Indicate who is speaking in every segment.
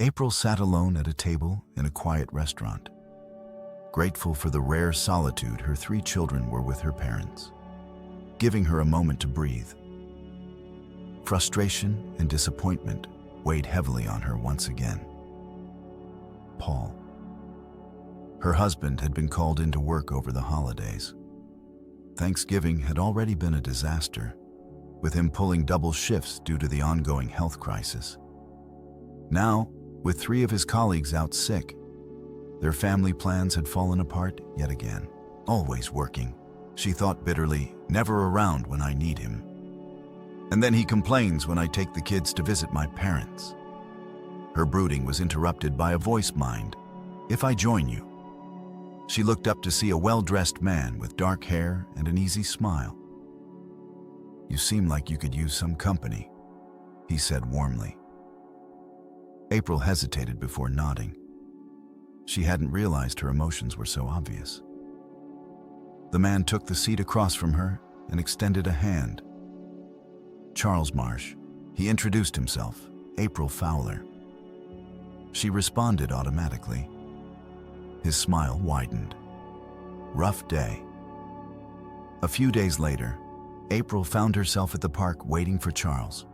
Speaker 1: April sat alone at a table in a quiet restaurant, grateful for the rare solitude her three children were with her parents, giving her a moment to breathe. Frustration and disappointment weighed heavily on her once again. Paul. Her husband had been called into work over the holidays. Thanksgiving had already been a disaster, with him pulling double shifts due to the ongoing health crisis. Now, with three of his colleagues out sick, their family plans had fallen apart yet again. Always working, she thought bitterly, never around when I need him. And then he complains when I take the kids to visit my parents. Her brooding was interrupted by a voice mind. If I join you. She looked up to see a well-dressed man with dark hair and an easy smile. You seem like you could use some company, he said warmly. April hesitated before nodding. She hadn't realized her emotions were so obvious. The man took the seat across from her and extended a hand. Charles Marsh. He introduced himself, April Fowler. She responded automatically. His smile widened. Rough day. A few days later, April found herself at the park waiting for Charles.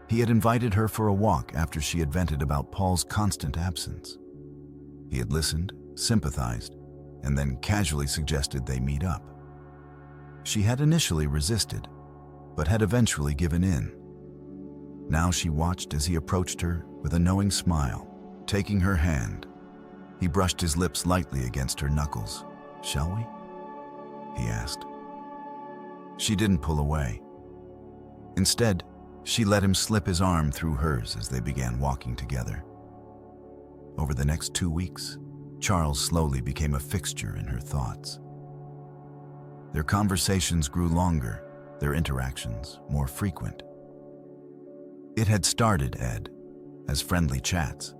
Speaker 1: He had invited her for a walk after she had vented about Paul's constant absence. He had listened, sympathized, and then casually suggested they meet up. She had initially resisted, but had eventually given in. Now she watched as he approached her with a knowing smile, taking her hand. He brushed his lips lightly against her knuckles. Shall we? He asked. She didn't pull away. Instead, she let him slip his arm through hers as they began walking together. Over the next 2 weeks, Charles slowly became a fixture in her thoughts. Their conversations grew longer, their interactions more frequent. It had started, Ed, as friendly chats,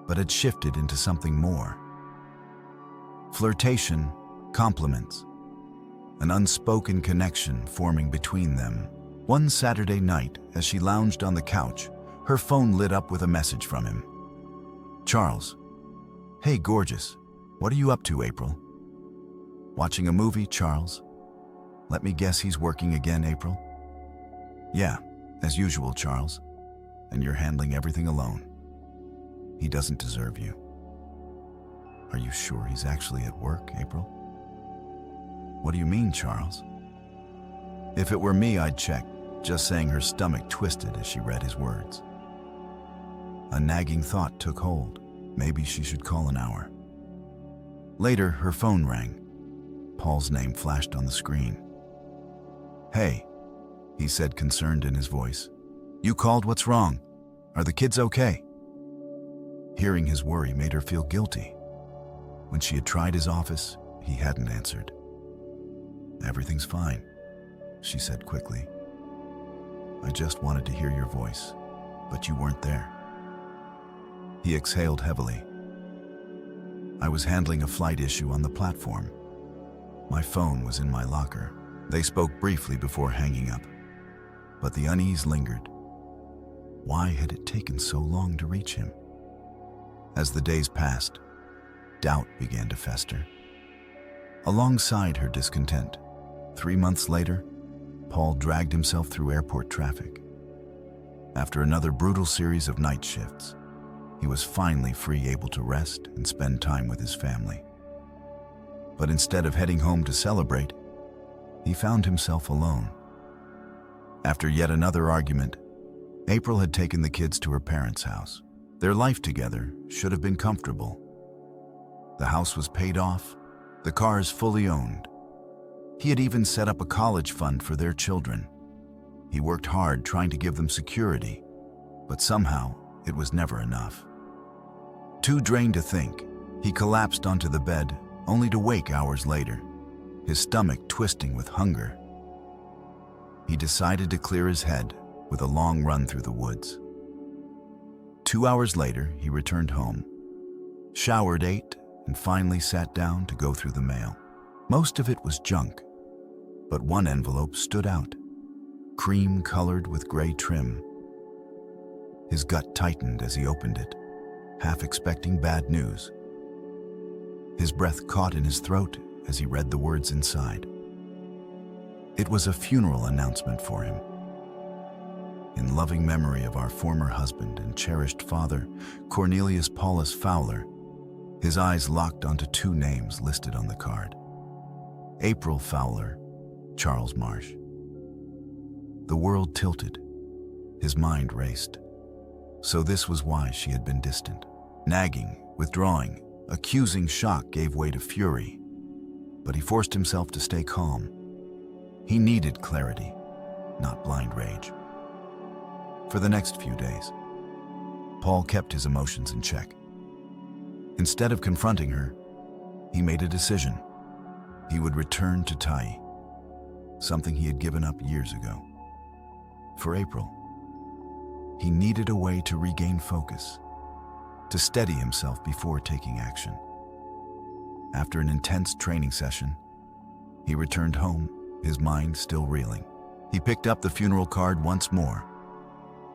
Speaker 1: but had shifted into something more. Flirtation, compliments, an unspoken connection forming between them. One Saturday night, as she lounged on the couch, her phone lit up with a message from him. Charles. Hey, gorgeous. What are you up to, April? Watching a movie, Charles? Let me guess he's working again, April? Yeah, as usual, Charles. And you're handling everything alone. He doesn't deserve you. Are you sure he's actually at work, April? What do you mean, Charles? If it were me, I'd check, just saying. Her stomach twisted as she read his words. A nagging thought took hold. Maybe she should call an hour. Later, her phone rang. Paul's name flashed on the screen. Hey, he said, concerned in his voice. You called? What's wrong? Are the kids okay? Hearing his worry made her feel guilty. When she had tried his office, he hadn't answered. Everything's fine, she said quickly. I just wanted to hear your voice, but you weren't there. He exhaled heavily. I was handling a flight issue on the platform. My phone was in my locker. They spoke briefly before hanging up, but the unease lingered. Why had it taken so long to reach him? As the days passed, doubt began to fester. Alongside her discontent, 3 months later, Paul dragged himself through airport traffic. After another brutal series of night shifts, he was finally free, able to rest and spend time with his family. But instead of heading home to celebrate, he found himself alone. After yet another argument, April had taken the kids to her parents' house. Their life together should have been comfortable. The house was paid off, the cars fully owned. He had even set up a college fund for their children. He worked hard trying to give them security, but somehow it was never enough. Too drained to think, he collapsed onto the bed, only to wake hours later, his stomach twisting with hunger. He decided to clear his head with a long run through the woods. 2 hours later, he returned home, showered, ate, and finally sat down to go through the mail. Most of it was junk, but one envelope stood out, cream-colored with gray trim. His gut tightened as he opened it, half expecting bad news. His breath caught in his throat as he read the words inside. It was a funeral announcement for him. In loving memory of our former husband and cherished father, Cornelius Paulus Fowler. His eyes locked onto two names listed on the card. April Fowler, Charles Marsh. The world tilted. His mind raced. So this was why she had been distant. Nagging, withdrawing, accusing shock gave way to fury. But he forced himself to stay calm. He needed clarity, not blind rage. For the next few days, Paul kept his emotions in check. Instead of confronting her, he made a decision. He would return to Tai, something he had given up years ago. For April, he needed a way to regain focus, to steady himself before taking action. After an intense training session, he returned home, his mind still reeling. He picked up the funeral card once more,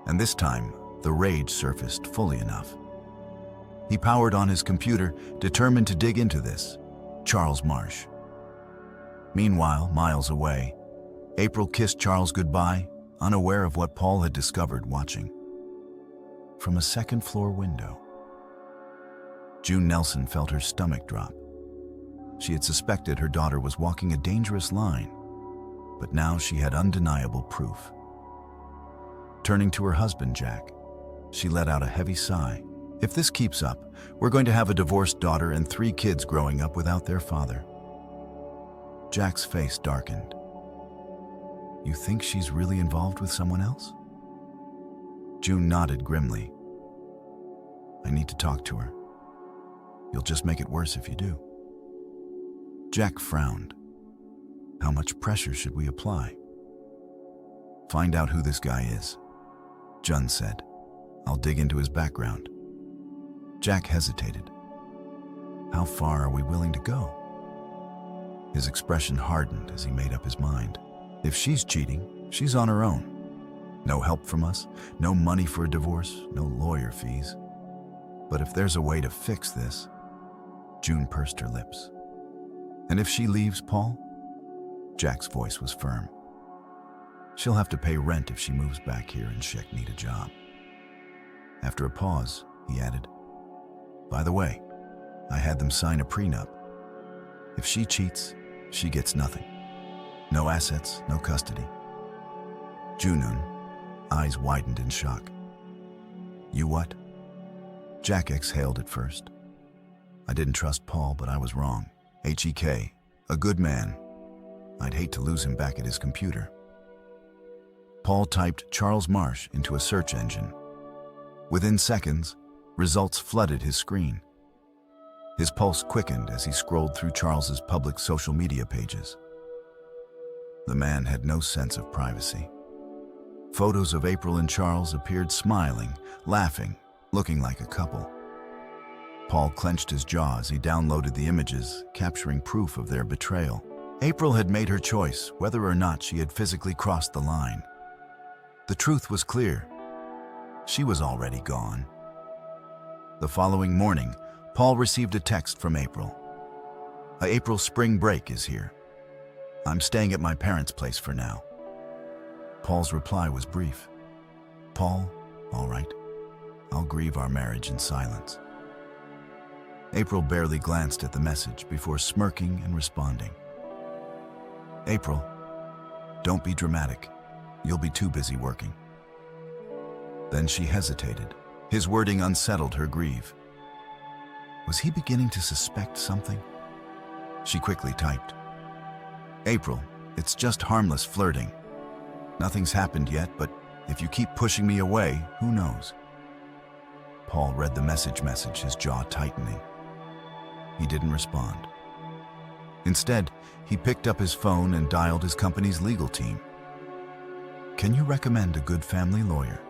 Speaker 1: and this time, the rage surfaced fully enough. He powered on his computer, determined to dig into this. Charles Marsh. Meanwhile, miles away, April kissed Charles goodbye, unaware of what Paul had discovered watching. From a second-floor window, June Nelson felt her stomach drop. She had suspected her daughter was walking a dangerous line, but now she had undeniable proof. Turning to her husband, Jack, she let out a heavy sigh. If this keeps up, we're going to have a divorced daughter and 3 kids growing up without their father. Jack's face darkened. You think she's really involved with someone else? June nodded grimly. I need to talk to her. You'll just make it worse if you do. Jack frowned. How much pressure should we apply? Find out who this guy is, Jun said. I'll dig into his background. Jack hesitated. How far are we willing to go? His expression hardened as he made up his mind. If she's cheating, she's on her own. No help from us, no money for a divorce, no lawyer fees. But if there's a way to fix this, June pursed her lips. And if she leaves Paul? Jack's voice was firm. She'll have to pay rent if she moves back here and she'll need a job. After a pause, he added, by the way, I had them sign a prenup. If she cheats, she gets nothing. No assets, no custody. Junun, eyes widened in shock. You what? Jack exhaled at first. I didn't trust Paul, but I was wrong. HEK, a good man. I'd hate to lose him back at his computer. Paul typed Charles Marsh into a search engine. Within seconds, results flooded his screen. His pulse quickened as he scrolled through Charles's public social media pages. The man had no sense of privacy. Photos of April and Charles appeared smiling, laughing, looking like a couple. Paul clenched his jaw as he downloaded the images, capturing proof of their betrayal. April had made her choice, whether or not she had physically crossed the line. The truth was clear. She was already gone. The following morning, Paul received a text from April. April spring break is here. I'm staying at my parents' place for now. Paul's reply was brief. Paul, all right. I'll grieve our marriage in silence. April barely glanced at the message before smirking and responding. April, don't be dramatic. You'll be too busy working. Then she hesitated. His wording unsettled her grief. Was he beginning to suspect something? She quickly typed. April, it's just harmless flirting. Nothing's happened yet, but if you keep pushing me away, who knows? Paul read the message, his jaw tightening. He didn't respond. Instead, he picked up his phone and dialed his company's legal team. Can you recommend a good family lawyer?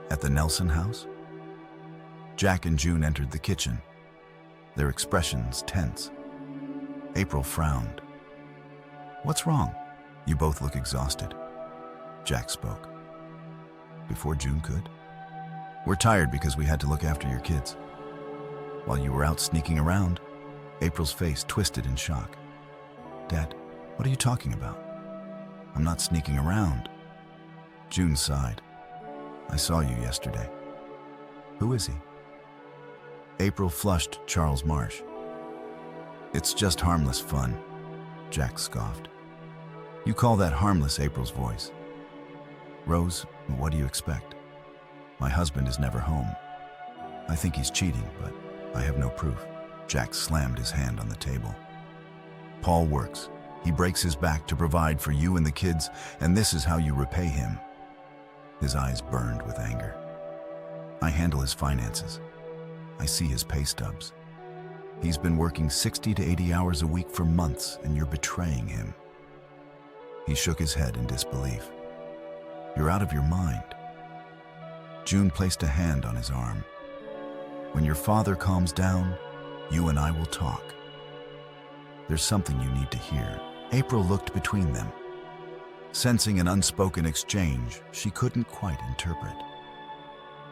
Speaker 1: At the Nelson house? Jack and June entered the kitchen, their expressions tense. April frowned. What's wrong? You both look exhausted. Jack spoke. Before June could. We're tired because we had to look after your kids. While you were out sneaking around, April's face twisted in shock. Dad, what are you talking about? I'm not sneaking around. June sighed. I saw you yesterday. Who is he? April flushed Charles Marsh. It's just harmless fun, Jack scoffed. You call that harmless, April's voice. Rose, what do you expect? My husband is never home. I think he's cheating, but I have no proof. Jack slammed his hand on the table. Paul works. He breaks his back to provide for you and the kids, and this is how you repay him. His eyes burned with anger. I handle his finances. I see his pay stubs. He's been working 60 to 80 hours a week for months, and you're betraying him. He shook his head in disbelief. You're out of your mind. June placed a hand on his arm. When your father calms down, you and I will talk. There's something you need to hear. April looked between them. Sensing an unspoken exchange she couldn't quite interpret.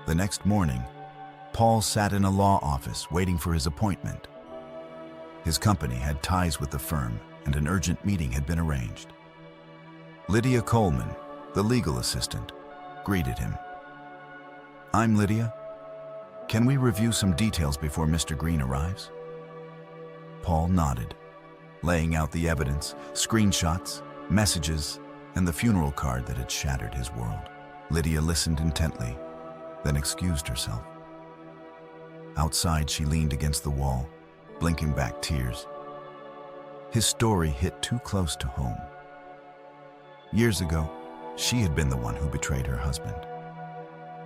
Speaker 1: The next morning, Paul sat in a law office waiting for his appointment. His company had ties with the firm, and an urgent meeting had been arranged. Lydia Coleman, the legal assistant, greeted him. I'm Lydia. Can we review some details before Mr. Green arrives? Paul nodded, laying out the evidence, screenshots, messages, and the funeral card that had shattered his world. Lydia listened intently, then excused herself. Outside, she leaned against the wall, blinking back tears. His story hit too close to home. Years ago, she had been the one who betrayed her husband.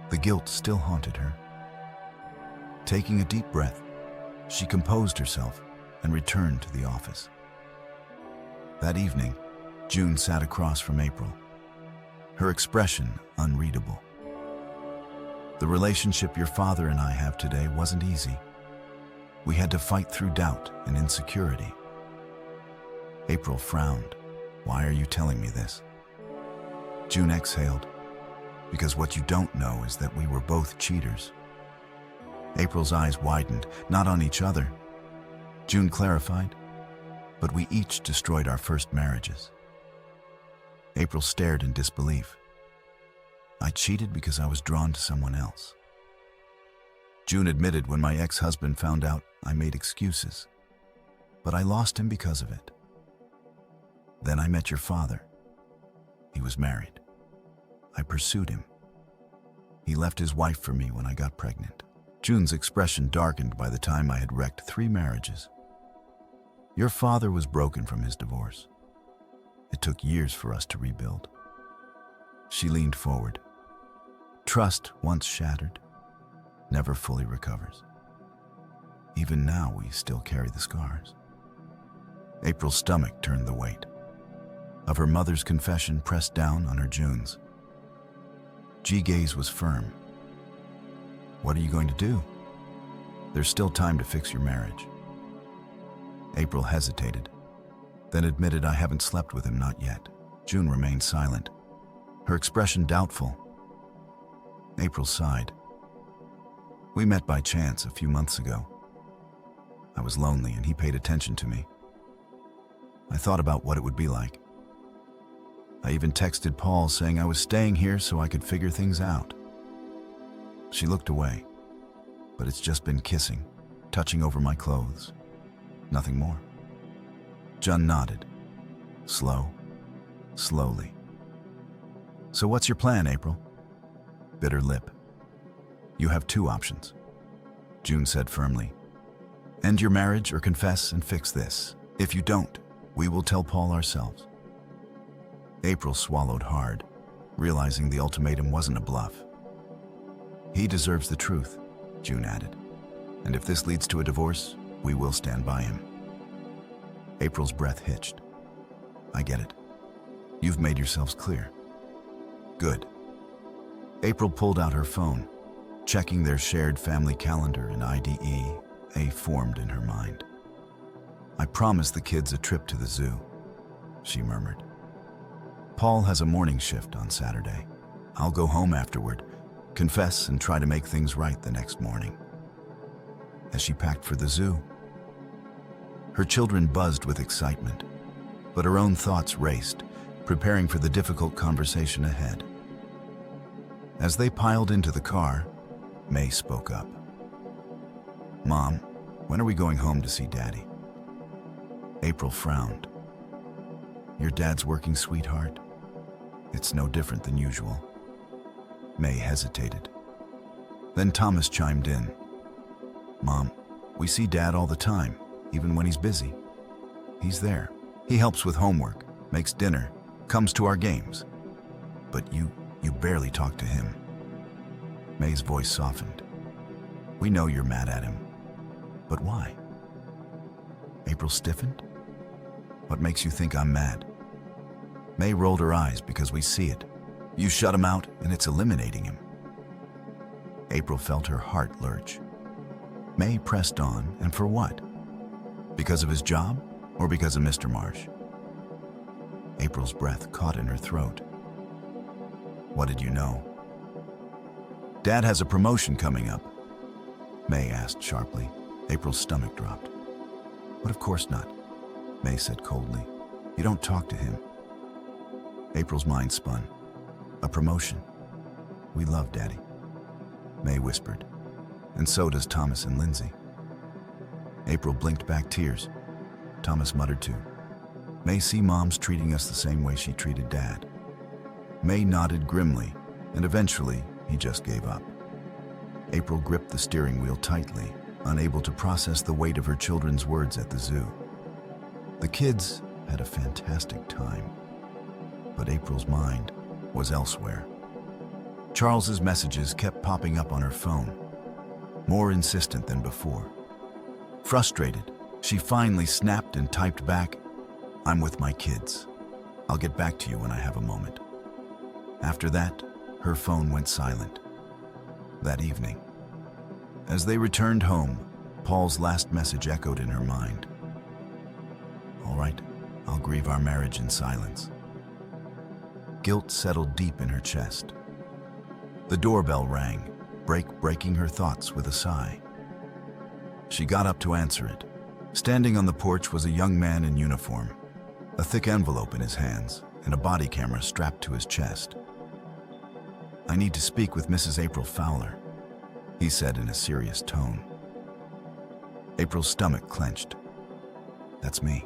Speaker 1: The guilt still haunted her. Taking a deep breath, she composed herself and returned to the office. That evening, June sat across from April, her expression unreadable. The relationship your father and I have today wasn't easy. We had to fight through doubt and insecurity. April frowned. Why are you telling me this? June exhaled. Because what you don't know is that we were both cheaters. April's eyes widened, not on each other. June clarified, but we each destroyed our first marriages. April stared in disbelief. I cheated because I was drawn to someone else. June admitted when my ex-husband found out, I made excuses, but I lost him because of it. Then I met your father. He was married. I pursued him. He left his wife for me when I got pregnant. June's expression darkened by the time I had wrecked 3 marriages. Your father was broken from his divorce. It took years for us to rebuild. She leaned forward. Trust, once shattered, never fully recovers. Even now, we still carry the scars. April's stomach turned the weight of her mother's confession pressed down on her June's. G's gaze was firm. What are you going to do? There's still time to fix your marriage. April hesitated, then admitted I haven't slept with him, not yet. June remained silent, her expression doubtful. April sighed. We met by chance a few months ago. I was lonely and he paid attention to me. I thought about what it would be like. I even texted Paul saying I was staying here so I could figure things out. She looked away, but it's just been kissing, touching over my clothes. Nothing more. June nodded. Slowly. So what's your plan, April? Bitter lip. You have 2 options, June said firmly. End your marriage or confess and fix this. If you don't, we will tell Paul ourselves. April swallowed hard, realizing the ultimatum wasn't a bluff. He deserves the truth, June added. And if this leads to a divorce, we will stand by him. April's breath hitched. I get it. You've made yourselves clear. Good. April pulled out her phone, checking their shared family calendar and IDE formed in her mind. I promised the kids a trip to the zoo, she murmured. Paul has a morning shift on Saturday. I'll go home afterward, confess, and try to make things right the next morning. As she packed for the zoo, her children buzzed with excitement, but her own thoughts raced, preparing for the difficult conversation ahead. As they piled into the car, May spoke up. "Mom, when are we going home to see Daddy?" April frowned. "Your dad's working, sweetheart. It's no different than usual." May hesitated. Then Thomas chimed in. "Mom, we see Dad all the time, even when he's busy. He's there. He helps with homework, makes dinner, comes to our games. But you barely talk to him." May's voice softened. "We know you're mad at him. But why?" April stiffened. "What makes you think I'm mad?" May rolled her eyes. "Because we see it. You shut him out and it's eliminating him." April felt her heart lurch. May pressed on, and for what? Because of his job or because of Mr. Marsh? April's breath caught in her throat. "What did you know?" "Dad has a promotion coming up," May asked sharply. April's stomach dropped. "But of course not," May said coldly. "You don't talk to him." April's mind spun. "A promotion? We love Daddy," May whispered. "And so does Thomas and Lindsay." April blinked back tears. Thomas muttered too. "May see Mom's treating us the same way she treated Dad." May nodded grimly, and eventually he just gave up. April gripped the steering wheel tightly, unable to process the weight of her children's words at the zoo. The kids had a fantastic time, but April's mind was elsewhere. Charles's messages kept popping up on her phone, more insistent than before. Frustrated, she finally snapped and typed back, "I'm with my kids. I'll get back to you when I have a moment." After that, her phone went silent. That evening, as they returned home, Paul's last message echoed in her mind. "All right, I'll grieve our marriage in silence." Guilt settled deep in her chest. The doorbell rang, breaking her thoughts with a sigh. She got up to answer it. Standing on the porch was a young man in uniform, a thick envelope in his hands and a body camera strapped to his chest. "I need to speak with Mrs. April Fowler," he said in a serious tone. April's stomach clenched. "That's me.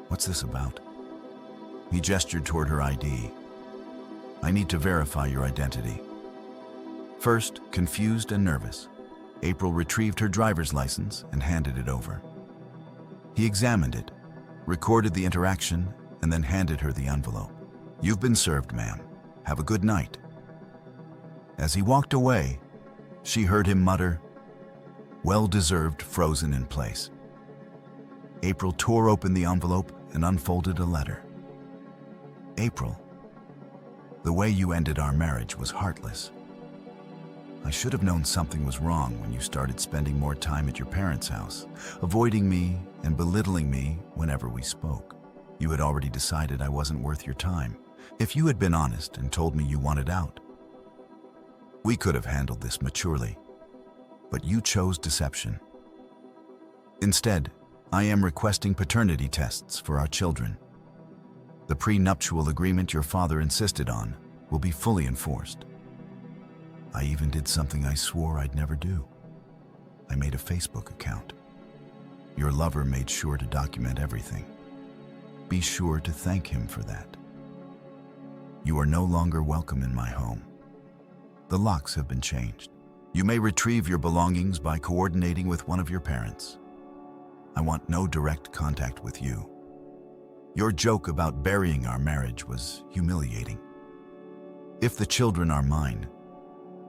Speaker 1: What's this about?" He gestured toward her ID. "I need to verify your identity." First, confused and nervous, April retrieved her driver's license and handed it over. He examined it, recorded the interaction, and then handed her the envelope. "You've been served, ma'am. Have a good night." As he walked away, she heard him mutter, "Well-deserved, frozen in place." April tore open the envelope and unfolded a letter. "April, the way you ended our marriage was heartless. I should have known something was wrong when you started spending more time at your parents' house, avoiding me and belittling me whenever we spoke. You had already decided I wasn't worth your time. If you had been honest and told me you wanted out, we could have handled this maturely. But you chose deception. Instead, I am requesting paternity tests for our children. The prenuptial agreement your father insisted on will be fully enforced. I even did something I swore I'd never do. I made a Facebook account. Your lover made sure to document everything. Be sure to thank him for that. You are no longer welcome in my home. The locks have been changed. You may retrieve your belongings by coordinating with one of your parents. I want no direct contact with you. Your joke about burying our marriage was humiliating. If the children are mine,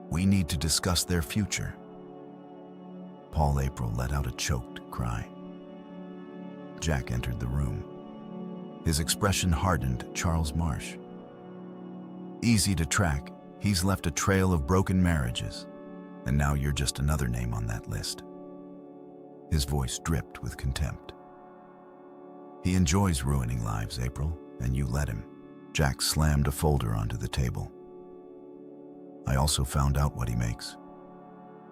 Speaker 1: we need to discuss their future." Paul April let out a choked cry. Jack entered the room. His expression hardened Charles Marsh. "Easy to track, he's left a trail of broken marriages, and now you're just another name on that list." His voice dripped with contempt. "He enjoys ruining lives, April, and you let him." Jack slammed a folder onto the table. I also found out what he makes.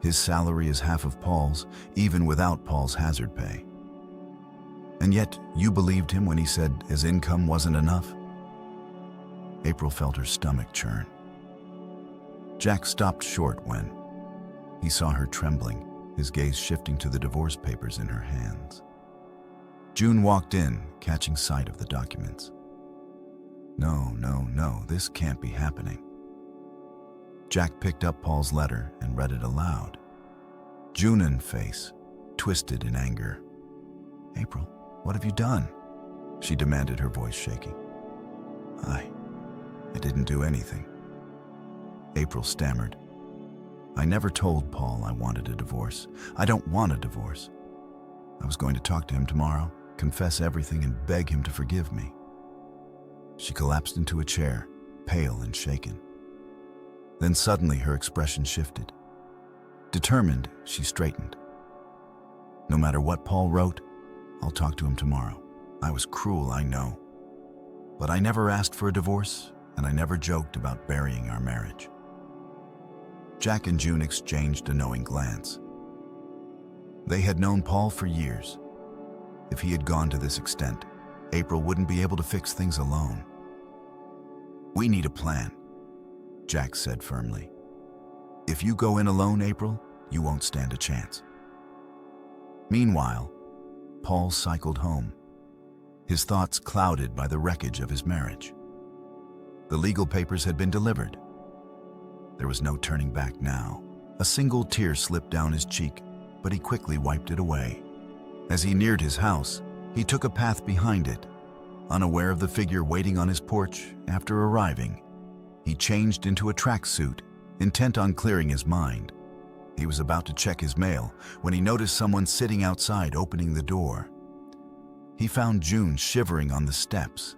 Speaker 1: His salary is half of Paul's, even without Paul's hazard pay. And yet, you believed him when he said his income wasn't enough? April felt her stomach churn. Jack stopped short when he saw her trembling, his gaze shifting to the divorce papers in her hands. June walked in, catching sight of the documents. No, this can't be happening. Jack picked up Paul's letter and read it aloud. June's face twisted in anger. April, what have you done? She demanded, her voice shaking. I didn't do anything. April stammered. I never told Paul I wanted a divorce. I don't want a divorce. I was going to talk to him tomorrow, confess everything, and beg him to forgive me. She collapsed into a chair, pale and shaken. Then suddenly her expression shifted. Determined, she straightened. No matter what Paul wrote, I'll talk to him tomorrow. I was cruel, I know. But I never asked for a divorce, and I never joked about burying our marriage. Jack and June exchanged a knowing glance. They had known Paul for years. If he had gone to this extent, April wouldn't be able to fix things alone. We need a plan, Jack said firmly. If you go in alone, April, you won't stand a chance. Meanwhile, Paul cycled home, his thoughts clouded by the wreckage of his marriage. The legal papers had been delivered. There was no turning back now. A single tear slipped down his cheek, but he quickly wiped it away. As he neared his house, he took a path behind it. Unaware of the figure waiting on his porch after arriving, he changed into a tracksuit, intent on clearing his mind. He was about to check his mail when he noticed someone sitting outside opening the door. He found June shivering on the steps.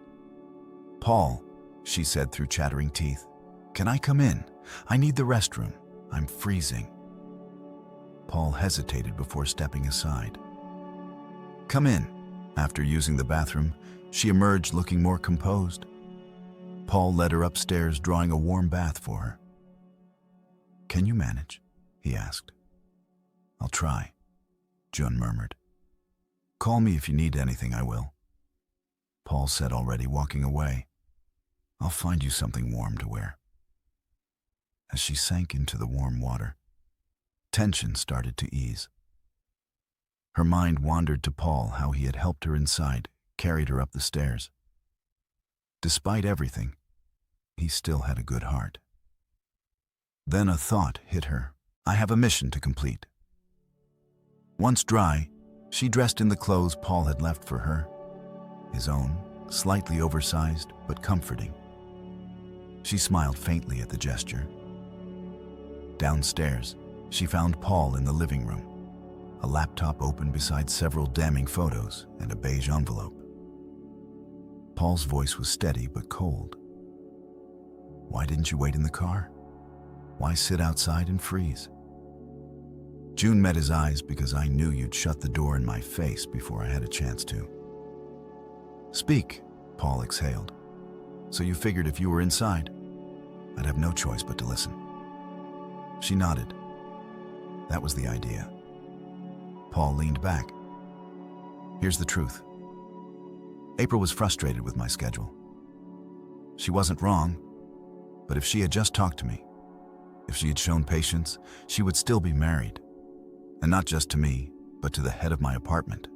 Speaker 1: Paul, she said through chattering teeth, can I come in? I need the restroom. I'm freezing. Paul hesitated before stepping aside. Come in. After using the bathroom, she emerged looking more composed. Paul led her upstairs, drawing a warm bath for her. Can you manage? He asked. I'll try, June murmured. Call me if you need anything, I will. Paul said, already walking away. I'll find you something warm to wear. As she sank into the warm water, tension started to ease. Her mind wandered to Paul, how he had helped her inside, carried her up the stairs. Despite everything, he still had a good heart. Then a thought hit her. I have a mission to complete. Once dry, she dressed in the clothes Paul had left for her, his own, slightly oversized but comforting. She smiled faintly at the gesture. Downstairs, she found Paul in the living room, a laptop open beside several damning photos and a beige envelope. Paul's voice was steady but cold. Why didn't you wait in the car? Why sit outside and freeze? June met his eyes because I knew you'd shut the door in my face before I had a chance to. Speak, Paul exhaled. So you figured if you were inside, I'd have no choice but to listen. She nodded. That was the idea. Paul leaned back. Here's the truth. April was frustrated with my schedule. She wasn't wrong, but if she had just talked to me, if she had shown patience, she would still be married. And not just to me, but to the head of my apartment.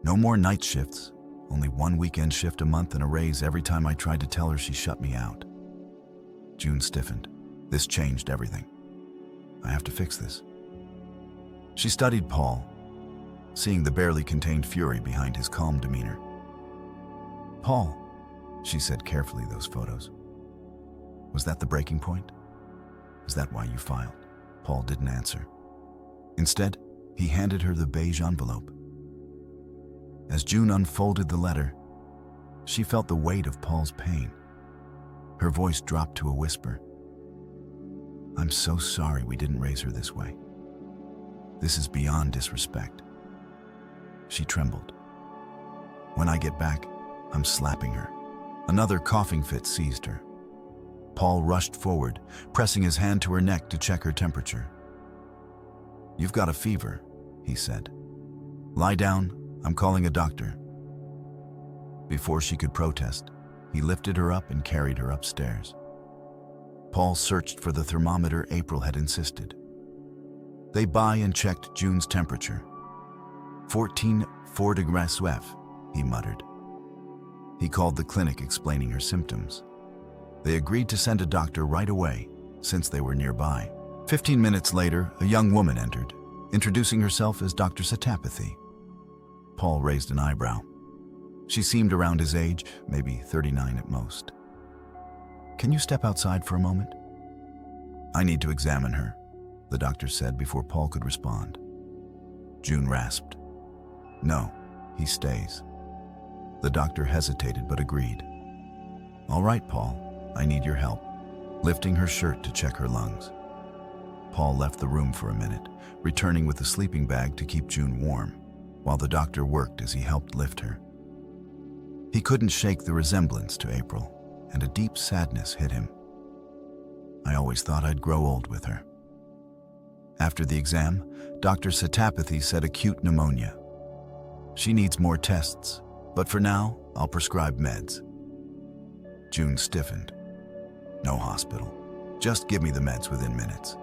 Speaker 1: No more night shifts, only one weekend shift a month and a raise every time I tried to tell her she shut me out. June stiffened. This changed everything. I have to fix this. She studied Paul, seeing the barely contained fury behind his calm demeanor. Paul, she said carefully, those photos. Was that the breaking point? Is that why you filed? Paul didn't answer. Instead, he handed her the beige envelope. As June unfolded the letter, she felt the weight of Paul's pain. Her voice dropped to a whisper. I'm so sorry we didn't raise her this way. This is beyond disrespect. She trembled. When I get back, I'm slapping her. Another coughing fit seized her. Paul rushed forward, pressing his hand to her neck to check her temperature. "You've got a fever," he said. "Lie down, I'm calling a doctor." Before she could protest, he lifted her up and carried her upstairs. Paul searched for the thermometer April had insisted. They by and checked June's temperature. 14.4 degrees Celsius, he muttered. He called the clinic explaining her symptoms. They agreed to send a doctor right away, since they were nearby. 15 minutes later, a young woman entered, introducing herself as Dr. Satapathy. Paul raised an eyebrow. She seemed around his age, maybe 39 at most. "Can you step outside for a moment?" "I need to examine her," the doctor said before Paul could respond. June rasped. "No, he stays." The doctor hesitated but agreed. "All right, Paul, I need your help," lifting her shirt to check her lungs. Paul left the room for a minute, returning with a sleeping bag to keep June warm, while the doctor worked as he helped lift her. He couldn't shake the resemblance to April, and a deep sadness hit him. "I always thought I'd grow old with her." After the exam, Dr. Satapathy said acute pneumonia. "She needs more tests, but for now, I'll prescribe meds." June stiffened. "No hospital. Just give me the meds within minutes."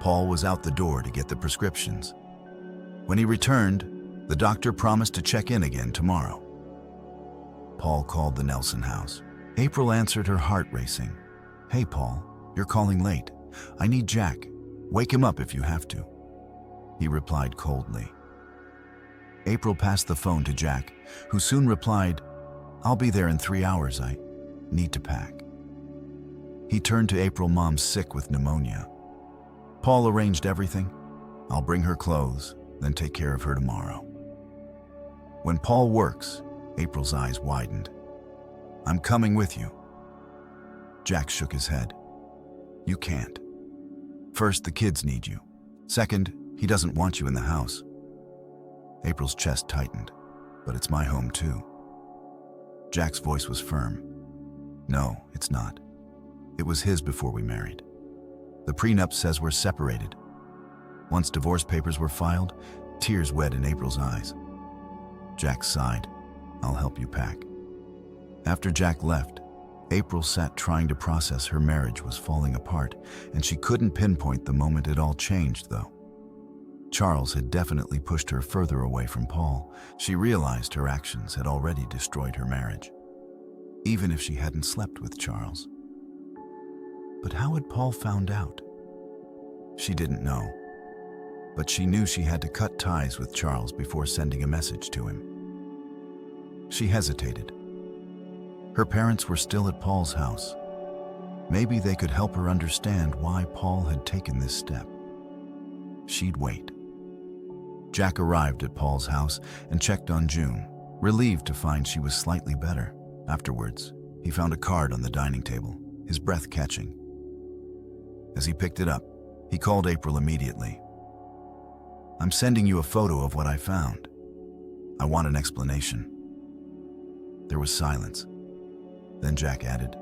Speaker 1: Paul was out the door to get the prescriptions. When he returned, the doctor promised to check in again tomorrow. Paul called the Nelson house. April answered, her heart racing. "Hey, Paul, you're calling late. I need Jack. Wake him up if you have to." He replied coldly. April passed the phone to Jack, who soon replied, "I'll be there in 3 hours. I need to pack." He turned to April. "Mom's sick with pneumonia. Paul arranged everything. I'll bring her clothes, then take care of her tomorrow." When Paul works, April's eyes widened. "I'm coming with you." Jack shook his head. "You can't. First, the kids need you. Second, he doesn't want you in the house." April's chest tightened. "But it's my home too." Jack's voice was firm. "No, it's not. It was his before we married. The prenup says we're separated." Once divorce papers were filed, tears wet in April's eyes. Jack sighed. "I'll help you pack." After Jack left, April sat trying to process her marriage was falling apart, and she couldn't pinpoint the moment it all changed, though. Charles had definitely pushed her further away from Paul. She realized her actions had already destroyed her marriage, even if she hadn't slept with Charles. But how had Paul found out? She didn't know, but she knew she had to cut ties with Charles before sending a message to him. She hesitated. Her parents were still at Paul's house. Maybe they could help her understand why Paul had taken this step. She'd wait. Jack arrived at Paul's house and checked on June, relieved to find she was slightly better. Afterwards, he found a card on the dining table, his breath catching. As he picked it up, he called April immediately. "I'm sending you a photo of what I found. I want an explanation." There was silence. Then Jack added,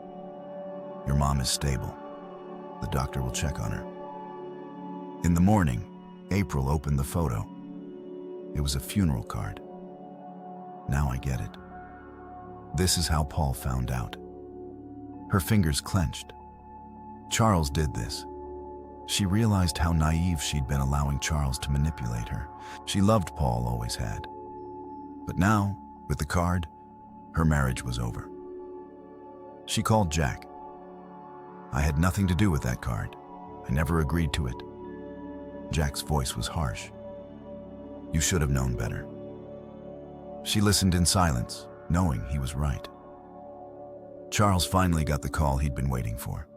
Speaker 1: "Your mom is stable. The doctor will check on her." In the morning, April opened the photo. It was a funeral card. "Now I get it. This is how Paul found out." Her fingers clenched. Charles did this. She realized how naive she'd been allowing Charles to manipulate her. She loved Paul, always had. But now, with the card, her marriage was over. She called Jack. "I had nothing to do with that card. I never agreed to it." Jack's voice was harsh. "You should have known better." She listened in silence, knowing he was right. Charles finally got the call he'd been waiting for.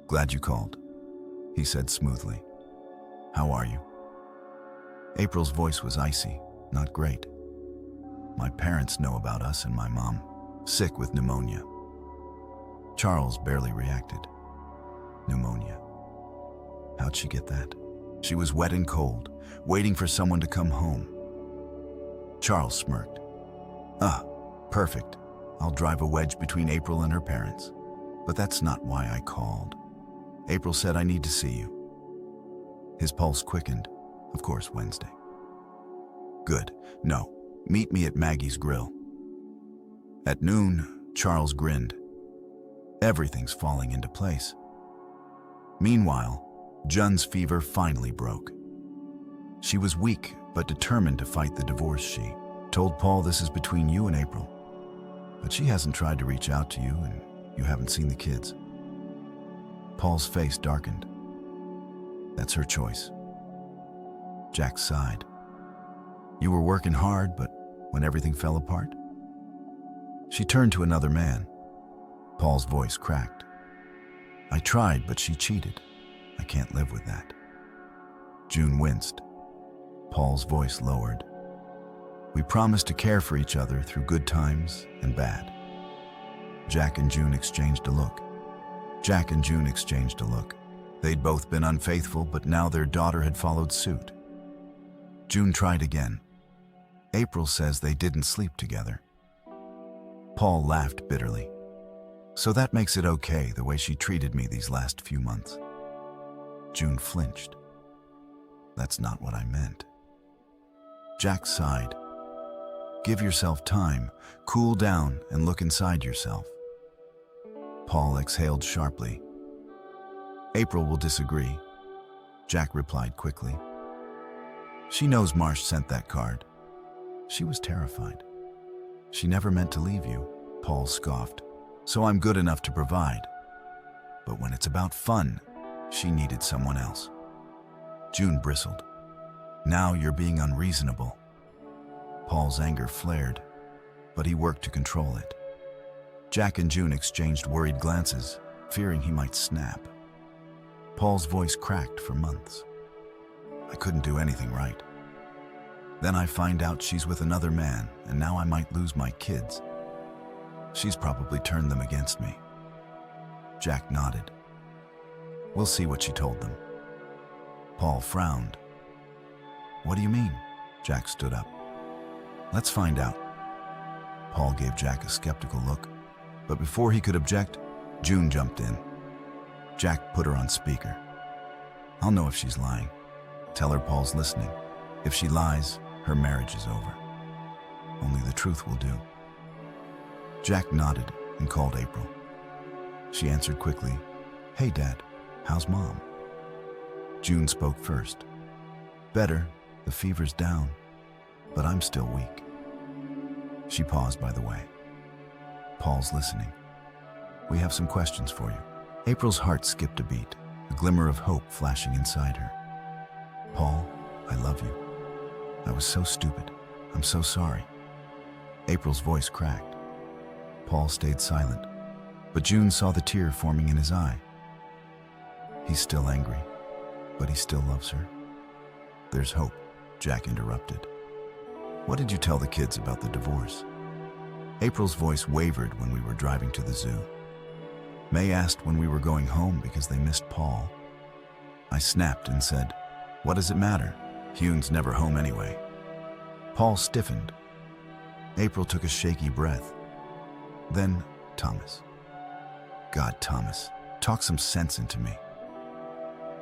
Speaker 1: "Glad you called," he said smoothly. "How are you?" April's voice was icy, not great. "My parents know about us and my mom, sick with pneumonia." Charles barely reacted. Pneumonia. How'd she get that? She was wet and cold, waiting for someone to come home. Charles smirked. "Ah, perfect. I'll drive a wedge between April and her parents." But that's not why I called. April said I need to see you. His pulse quickened. Of course, Wednesday. Good. No. Meet me at Maggie's Grill. At noon, Charles grinned. Everything's falling into place. Meanwhile, Jun's fever finally broke. She was weak, but determined to fight the divorce. She told Paul this is between you and April. But she hasn't tried to reach out to you, and you haven't seen the kids. Paul's face darkened. That's her choice. Jack sighed. You were working hard, but when everything fell apart? She turned to another man. Paul's voice cracked. I tried, but she cheated. I can't live with that. June winced. Paul's voice lowered. We promised to care for each other through good times and bad. Jack and June exchanged a look. They'd both been unfaithful, but now their daughter had followed suit. June tried again. April says they didn't sleep together. Paul laughed bitterly. So that makes it okay the way she treated me these last few months. June flinched. That's not what I meant. Jack sighed. Give yourself time, cool down, and look inside yourself. Paul exhaled sharply. April will disagree, Jack replied quickly. She knows Marsh sent that card. She was terrified. She never meant to leave you, Paul scoffed. So I'm good enough to provide. But when it's about fun, she needed someone else. June bristled. Now you're being unreasonable. Paul's anger flared, but he worked to control it. Jack and June exchanged worried glances, fearing he might snap. Paul's voice cracked for months. I couldn't do anything right. Then I find out she's with another man, and now I might lose my kids. She's probably turned them against me. Jack nodded. We'll see what she told them. Paul frowned. What do you mean? Jack stood up. Let's find out. Paul gave Jack a skeptical look, but before he could object, June jumped in. Jack put her on speaker. I'll know if she's lying. Tell her Paul's listening. If she lies, her marriage is over. Only the truth will do. Jack nodded and called April. She answered quickly, Hey, Dad, how's Mom? June spoke first. Better, the fever's down, but I'm still weak. She paused, by the way. Paul's listening. We have some questions for you. April's heart skipped a beat, a glimmer of hope flashing inside her. Paul, I love you. I was so stupid. I'm so sorry. April's voice cracked. Paul stayed silent, but June saw the tear forming in his eye. He's still angry, but he still loves her. There's hope, Jack interrupted. What did you tell the kids about the divorce? April's voice wavered when we were driving to the zoo. May asked when we were going home because they missed Paul. I snapped and said, What does it matter? Hugh's never home anyway. Paul stiffened. April took a shaky breath. Then, Thomas. God, Thomas, talk some sense into me.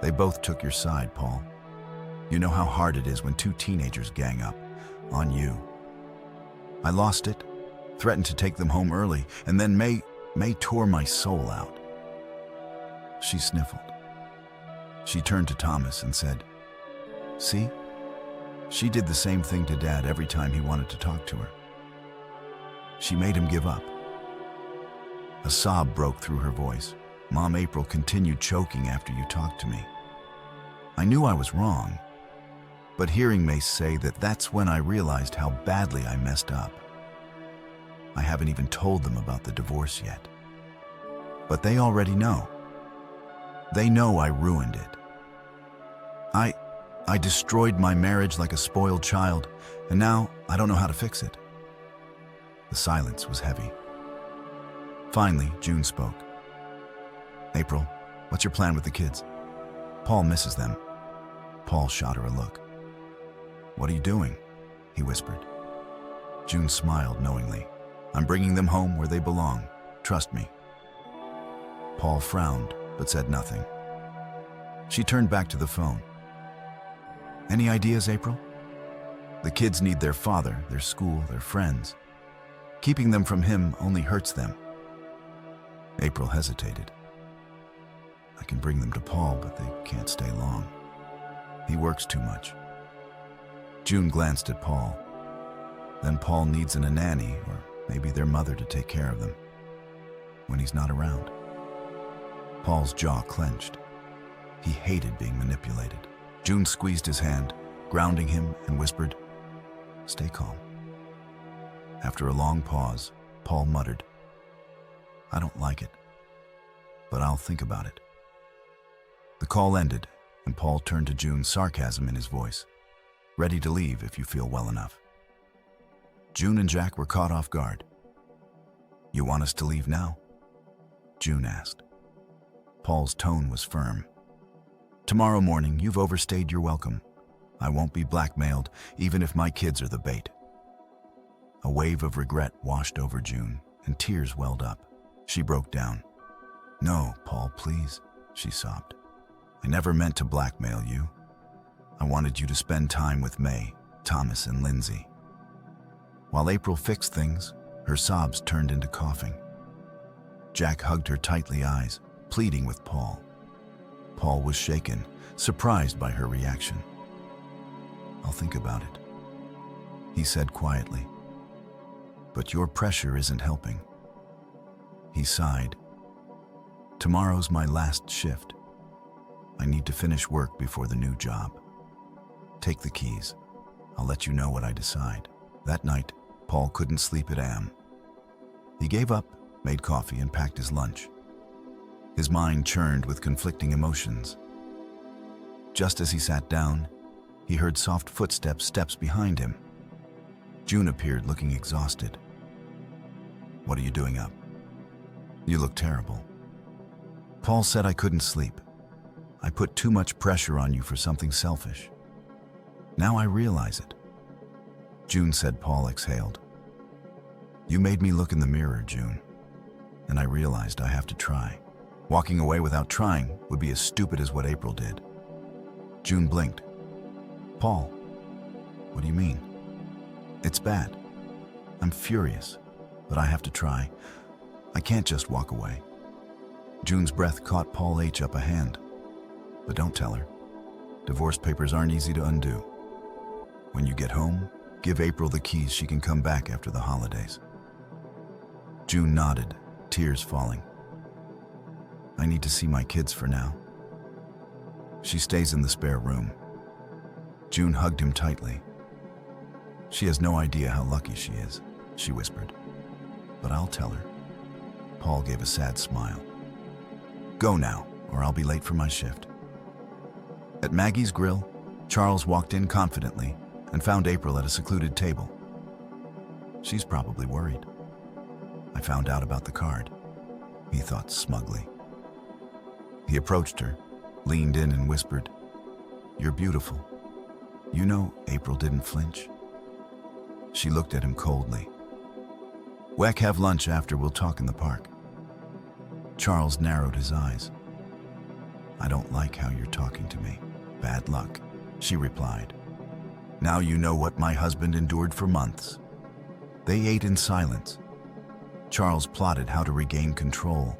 Speaker 1: They both took your side, Paul. You know how hard it is when two teenagers gang up on you. I lost it, threatened to take them home early, and then May tore my soul out. She sniffled. She turned to Thomas and said, See? She did the same thing to Dad every time he wanted to talk to her. She made him give up. A sob broke through her voice. Mom, April continued choking after you talked to me. I knew I was wrong, but hearing Mace say that's when I realized how badly I messed up. I haven't even told them about the divorce yet. But they already know. They know I ruined it. I destroyed my marriage like a spoiled child, and now I don't know how to fix it. The silence was heavy. Finally, June spoke. April, what's your plan with the kids? Paul misses them. Paul shot her a look. What are you doing? He whispered. June smiled knowingly. I'm bringing them home where they belong. Trust me. Paul frowned, but said nothing. She turned back to the phone. Any ideas, April? The kids need their father, their school, their friends. Keeping them from him only hurts them. April hesitated. I can bring them to Paul, but they can't stay long. He works too much. June glanced at Paul. Then Paul needs a nanny, or maybe their mother, to take care of them when he's not around. Paul's jaw clenched. He hated being manipulated. June squeezed his hand, grounding him, and whispered, "Stay calm." After a long pause, Paul muttered, "I don't like it, but I'll think about it." The call ended, and Paul turned to June, sarcasm in his voice. "Ready to leave if you feel well enough." June and Jack were caught off guard. "You want us to leave now?" June asked. Paul's tone was firm. "Tomorrow morning, you've overstayed your welcome. I won't be blackmailed, even if my kids are the bait." A wave of regret washed over June, and tears welled up. She broke down. "No, Paul, please," she sobbed. "I never meant to blackmail you. I wanted you to spend time with May, Thomas, and Lindsay." While April fixed things, her sobs turned into coughing. Jack hugged her tightly, eyes pleading with Paul. Paul was shaken, surprised by her reaction. "I'll think about it," he said quietly. "But your pressure isn't helping." He sighed. "Tomorrow's my last shift. I need to finish work before the new job. Take the keys. I'll let you know what I decide." That night, Paul couldn't sleep at Am. He gave up, made coffee, and packed his lunch. His mind churned with conflicting emotions. Just as he sat down, he heard soft steps behind him. June appeared, looking exhausted. "What are you doing up? You look terrible." "Paul said I couldn't sleep. I put too much pressure on you for something selfish. Now I realize it." June said. Paul exhaled. "You made me look in the mirror, June, and I realized I have to try. Walking away without trying would be as stupid as what April did." June blinked. "Paul, what do you mean?" "It's bad. I'm furious, but I have to try. I can't just walk away." June's breath caught Paul up a hand. "But don't tell her. Divorce papers aren't easy to undo. When you get home, give April the keys. She can come back after the holidays." June nodded, tears falling. "I need to see my kids for now." "She stays in the spare room." June hugged him tightly. "She has no idea how lucky she is," she whispered. "But I'll tell her." Paul gave a sad smile. "Go now, or I'll be late for my shift." At Maggie's Grill, Charles walked in confidently and found April at a secluded table. "She's probably worried. I found out about the card," he thought smugly. He approached her, leaned in, and whispered, "You're beautiful." "You know," April didn't flinch. She looked at him coldly. "Weck, have lunch after. We'll talk in the park." Charles narrowed his eyes. "I don't like how you're talking to me." "Bad luck," she replied. "Now you know what my husband endured for months." They ate in silence. Charles plotted how to regain control.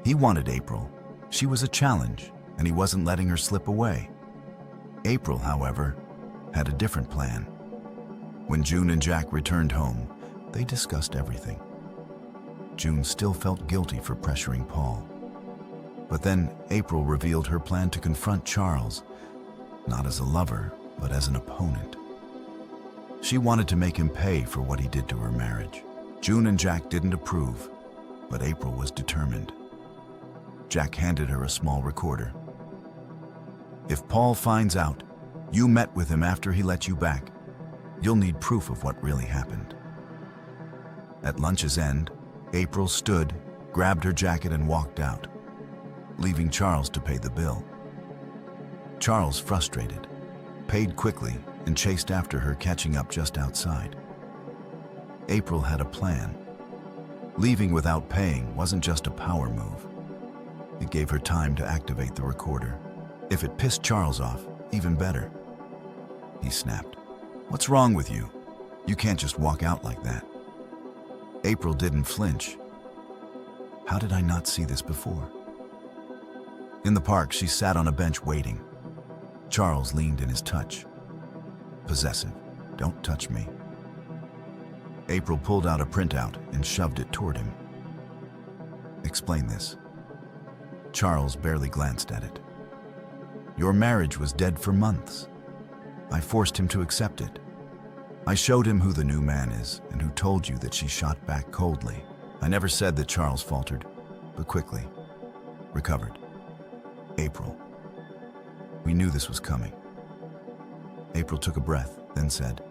Speaker 1: He wanted April. She was a challenge, and he wasn't letting her slip away. April, however, had a different plan. When June and Jack returned home, they discussed everything. June still felt guilty for pressuring Paul. But then April revealed her plan to confront Charles, not as a lover, but as an opponent. She wanted to make him pay for what he did to her marriage. June and Jack didn't approve, but April was determined. Jack handed her a small recorder. "If Paul finds out you met with him after he let you back, you'll need proof of what really happened." At lunch's end, April stood, grabbed her jacket, and walked out, leaving Charles to pay the bill. Charles, frustrated, paid quickly and chased after her, catching up just outside. April had a plan. Leaving without paying wasn't just a power move. It gave her time to activate the recorder. If it pissed Charles off, even better. He snapped. "What's wrong with you? You can't just walk out like that." April didn't flinch. How did I not see this before? In the park, she sat on a bench waiting. Charles leaned in his touch. Possessive. "Don't touch me." April pulled out a printout and shoved it toward him. "Explain this." Charles barely glanced at it. "Your marriage was dead for months. I forced him to accept it. I showed him who the new man is and who told you that she shot back coldly. I never said that." Charles faltered, but quickly recovered. "April, we knew this was coming." April took a breath, then said,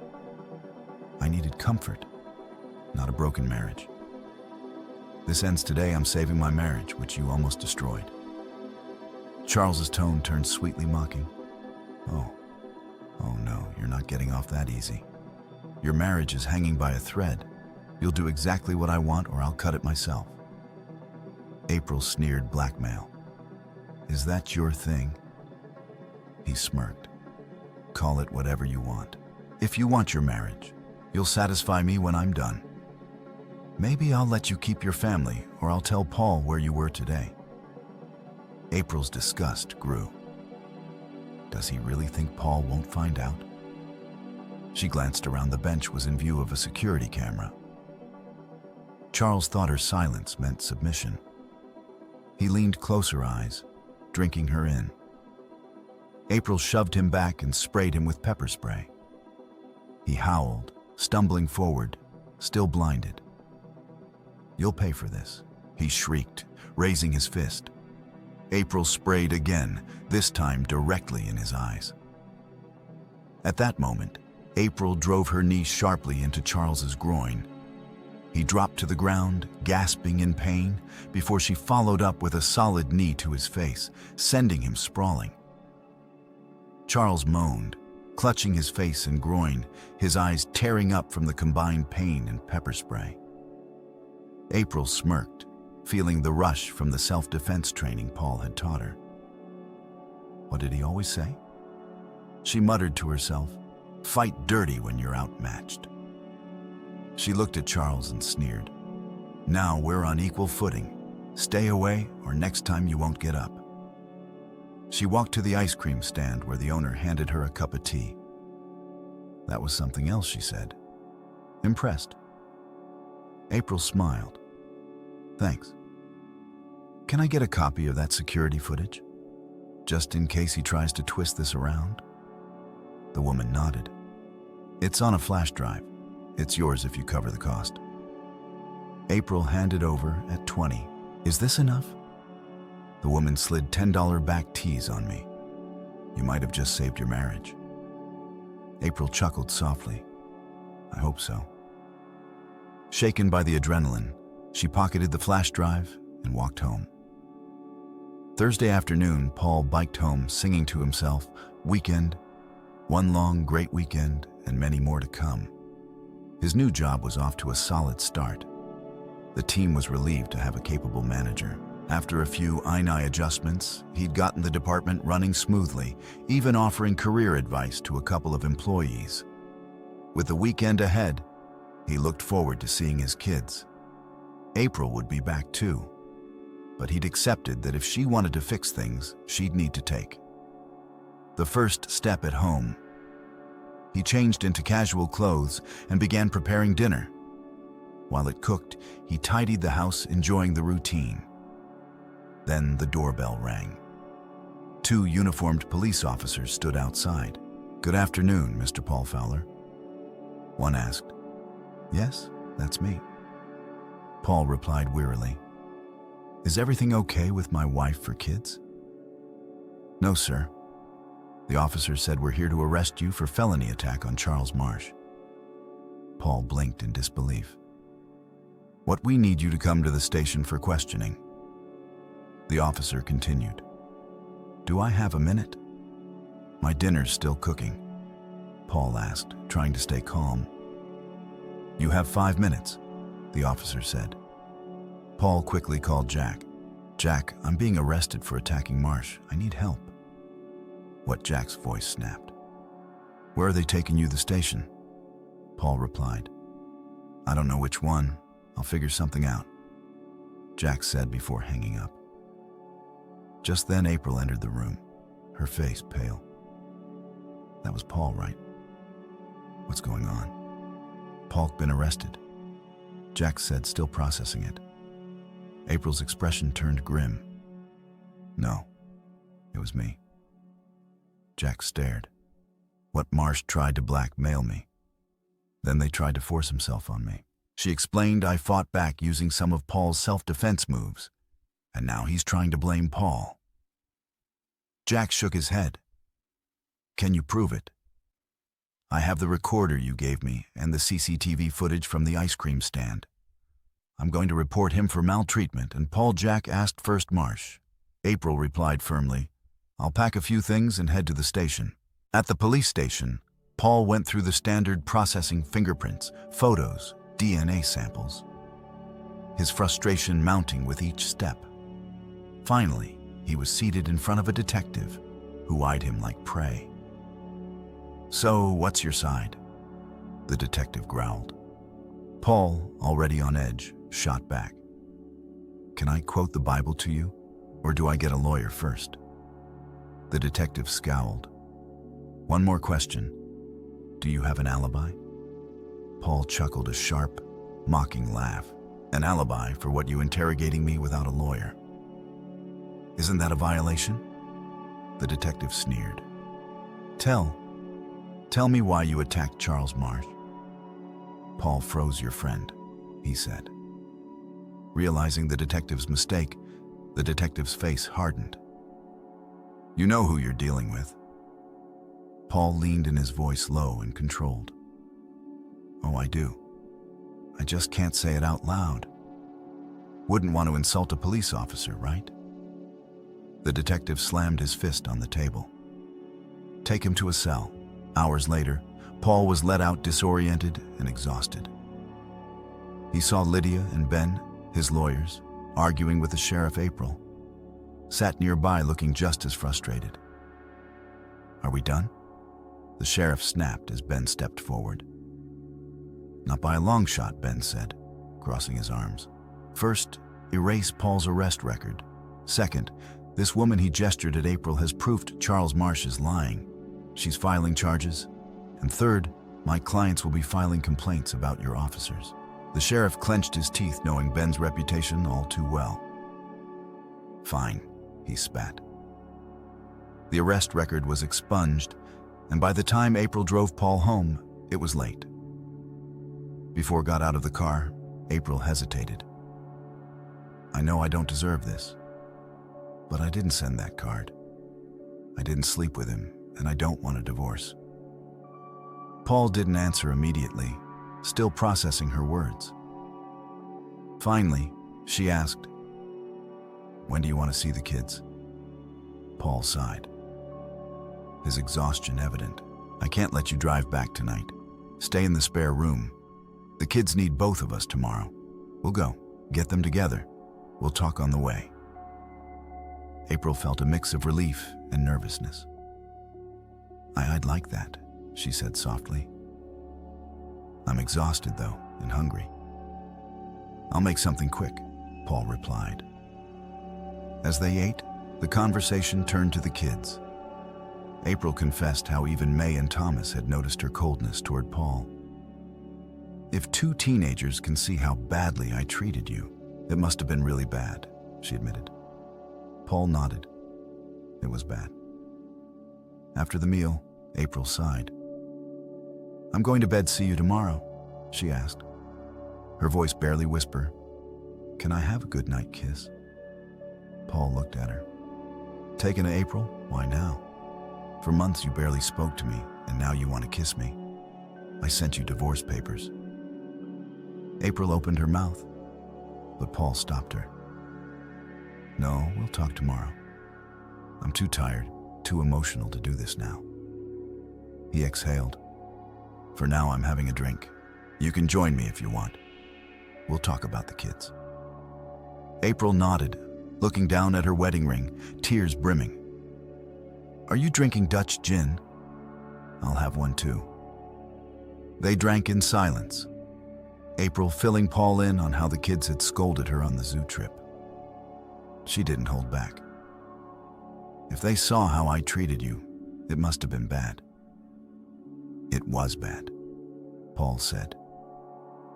Speaker 1: "I needed comfort, not a broken marriage. This ends today. I'm saving my marriage, which you almost destroyed." Charles's tone turned sweetly mocking. Oh no, you're not getting off that easy. Your marriage is hanging by a thread. You'll do exactly what I want or I'll cut it myself." April sneered blackmail. "Is that your thing?" He smirked. "Call it whatever you want. If you want your marriage, you'll satisfy me when I'm done. Maybe I'll let you keep your family, or I'll tell Paul where you were today." April's disgust grew. Does he really think Paul won't find out? She glanced around. The bench was in view of a security camera. Charles thought her silence meant submission. He leaned closer, eyes, drinking her in. April shoved him back and sprayed him with pepper spray. He howled, stumbling forward, still blinded. "You'll pay for this," he shrieked, raising his fist. April sprayed again, this time directly in his eyes. At that moment, April drove her knee sharply into Charles's groin. He dropped to the ground, gasping in pain, before she followed up with a solid knee to his face, sending him sprawling. Charles moaned, clutching his face and groin, his eyes tearing up from the combined pain and pepper spray. April smirked, feeling the rush from the self-defense training Paul had taught her. What did he always say? She muttered to herself, "Fight dirty when you're outmatched." She looked at Charles and sneered. "Now we're on equal footing. Stay away, or next time you won't get up." She walked to the ice cream stand where the owner handed her a cup of tea. "That was something else," she said. Impressed. April smiled. "Thanks. Can I get a copy of that security footage? Just in case he tries to twist this around?" The woman nodded. "It's on a flash drive. It's yours if you cover the cost." April handed over at 20. "Is this enough?" The woman slid $10 back tees on me. "You might have just saved your marriage." April chuckled softly. "I hope so." Shaken by the adrenaline, she pocketed the flash drive and walked home. Thursday afternoon, Paul biked home singing to himself, "Weekend, one long great weekend and many more to come." His new job was off to a solid start. The team was relieved to have a capable manager. After a few eye adjustments, he'd gotten the department running smoothly, even offering career advice to a couple of employees. With the weekend ahead, he looked forward to seeing his kids. April would be back too, but he'd accepted that if she wanted to fix things, she'd need to take the first step at home. He changed into casual clothes and began preparing dinner. While it cooked, he tidied the house, enjoying the routine. Then the doorbell rang. 2 uniformed police officers stood outside. "Good afternoon, Mr. Paul Fowler." One asked. "Yes, that's me." Paul replied wearily. "Is everything okay with my wife or kids?" "No, sir. The officer said we're here to arrest you for felony attack on Charles Marsh." Paul blinked in disbelief. "What we need you to come to the station for questioning." The officer continued. "Do I have a minute?" "My dinner's still cooking," Paul asked, trying to stay calm. "You have 5 minutes," the officer said. Paul quickly called Jack. Jack, I'm being arrested for attacking Marsh. I need help. What? Jack's voice snapped. Where are they taking you to the station? Paul replied. I don't know which one. I'll figure something out, Jack said before hanging up. Just then April entered the room, her face pale. That was Paul, right? What's going on? Paul's been arrested, Jack said, still processing it. April's expression turned grim. No, it was me. Jack stared. What? Marsh tried to blackmail me. Then they tried to force himself on me. She explained. I fought back using some of Paul's self-defense moves, and now he's trying to blame Paul. Jack shook his head. Can you prove it? I have the recorder you gave me and the CCTV footage from the ice cream stand. I'm going to report him for maltreatment, and Paul. Jack asked first Marsh. April replied firmly, I'll pack a few things and head to the station. At the police station, Paul went through the standard processing: fingerprints, photos, DNA samples, his frustration mounting with each step. Finally, he was seated in front of a detective who eyed him like prey. So, what's your side? The detective growled. Paul, already on edge, shot back. Can I quote the Bible to you, or do I get a lawyer first? The detective scowled. One more question. Do you have an alibi? Paul chuckled a sharp, mocking laugh. An alibi for what? You interrogating me without a lawyer? Isn't that a violation? The detective sneered. Tell me why you attacked Charles Marsh. Paul froze. Your friend, he said. Realizing the detective's mistake, the detective's face hardened. You know who you're dealing with. Paul leaned in, his voice low and controlled. Oh, I do. I just can't say it out loud. Wouldn't want to insult a police officer, right? The detective slammed his fist on the table. Take him to a cell. Hours later, Paul was let out, disoriented and exhausted. He saw Lydia and Ben, his lawyers, arguing with the sheriff. April sat nearby, looking just as frustrated. Are we done? The sheriff snapped as Ben stepped forward. Not by a long shot, Ben said, crossing his arms. First, erase Paul's arrest record. Second, this woman, he gestured at April, has proved Charles Marsh is lying. She's filing charges. And third, my clients will be filing complaints about your officers. The sheriff clenched his teeth, knowing Ben's reputation all too well. Fine, he spat. The arrest record was expunged, and by the time April drove Paul home, it was late. Before got out of the car, April hesitated. I know I don't deserve this, but I didn't send that card. I didn't sleep with him, and I don't want a divorce. Paul didn't answer immediately, still processing her words. Finally, she asked, when do you want to see the kids? Paul sighed, his exhaustion evident. I can't let you drive back tonight. Stay in the spare room. The kids need both of us tomorrow. We'll go, get them together. We'll talk on the way. April felt a mix of relief and nervousness. I'd like that, she said softly. I'm exhausted, though, and hungry. I'll make something quick, Paul replied. As they ate, the conversation turned to the kids. April confessed how even May and Thomas had noticed her coldness toward Paul. If two teenagers can see how badly I treated you, it must have been really bad, she admitted. Paul nodded. It was bad. After the meal, April sighed. I'm going to bed. See you tomorrow, she asked, her voice barely whisper. Can I have a good night kiss? Paul looked at her. Taken to April? Why now? For months you barely spoke to me, and now you want to kiss me. I sent you divorce papers. April opened her mouth, but Paul stopped her. No, we'll talk tomorrow. I'm too tired, too emotional to do this now. He exhaled. For now, I'm having a drink. You can join me if you want. We'll talk about the kids. April nodded, looking down at her wedding ring, tears brimming. "Are you drinking Dutch gin?" "I'll have one too." They drank in silence, April filling Paul in on how the kids had scolded her on the zoo trip. She didn't hold back. "If they saw how I treated you, it must have been bad." "It was bad," Paul said.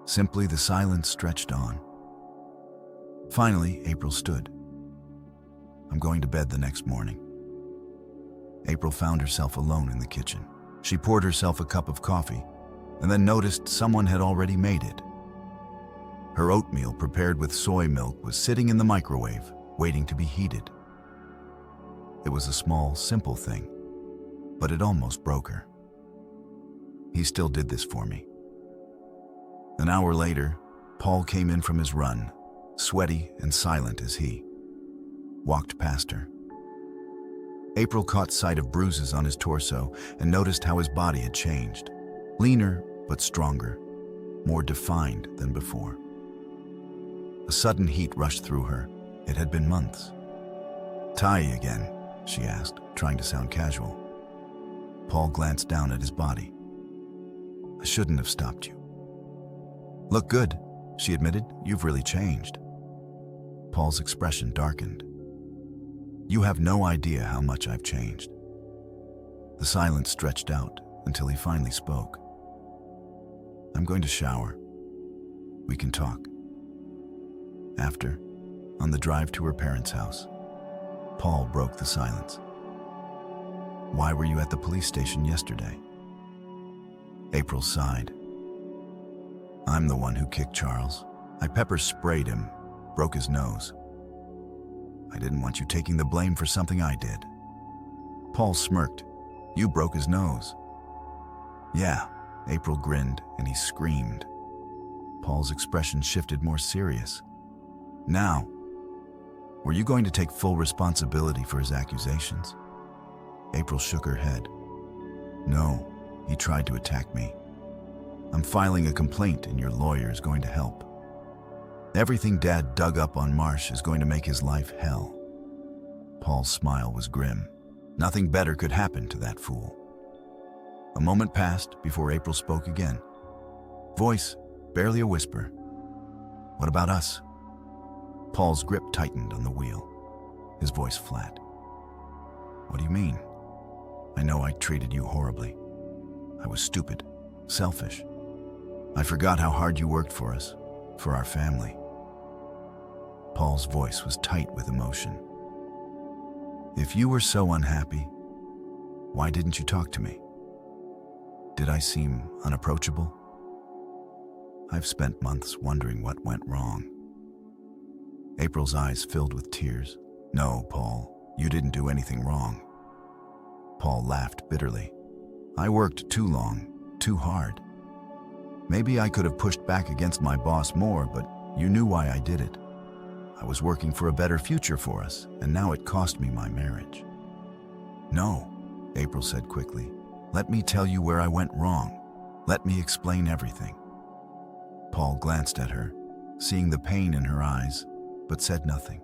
Speaker 1: Simply, the silence stretched on. Finally, April stood. "I'm going to bed the next morning." April found herself alone in the kitchen. She poured herself a cup of coffee and then noticed someone had already made it. Her oatmeal prepared with soy milk was sitting in the microwave, waiting to be heated. It was a small, simple thing, but it almost broke her. He still did this for me. An hour later, Paul came in from his run, sweaty and silent as he walked past her. April caught sight of bruises on his torso and noticed how his body had changed. Leaner but stronger, more defined than before. A sudden heat rushed through her. It had been months. "Ty again?" she asked, trying to sound casual. Paul glanced down at his body. "I shouldn't have stopped you." "Look good," she admitted. "You've really changed." Paul's expression darkened. "You have no idea how much I've changed." The silence stretched out until he finally spoke. "I'm going to shower. We can talk." After, on the drive to her parents' house, Paul broke the silence. "Why were you at the police station yesterday?" April sighed. "I'm the one who kicked Charles. I pepper sprayed him, broke his nose. I didn't want you taking the blame for something I did." Paul smirked. "You broke his nose." "Yeah," April grinned, and he screamed. Paul's expression shifted more serious. "Now, were you going to take full responsibility for his accusations?" April shook her head. "No, he tried to attack me. I'm filing a complaint and your lawyer is going to help. Everything Dad dug up on Marsh is going to make his life hell." Paul's smile was grim. Nothing better could happen to that fool. A moment passed before April spoke again. Voice, barely a whisper. "What about us?" Paul's grip tightened on the wheel, his voice flat. "What do you mean?" "I know I treated you horribly. I was stupid, selfish. I forgot how hard you worked for us, for our family." Paul's voice was tight with emotion. "If you were so unhappy, why didn't you talk to me? Did I seem unapproachable? I've spent months wondering what went wrong." April's eyes filled with tears. "No, Paul, you didn't do anything wrong." Paul laughed bitterly. "I worked too long, too hard. Maybe I could have pushed back against my boss more, but you knew why I did it. I was working for a better future for us, and now it cost me my marriage." "No," April said quickly. "Let me tell you where I went wrong. Let me explain everything." Paul glanced at her, seeing the pain in her eyes, but said nothing.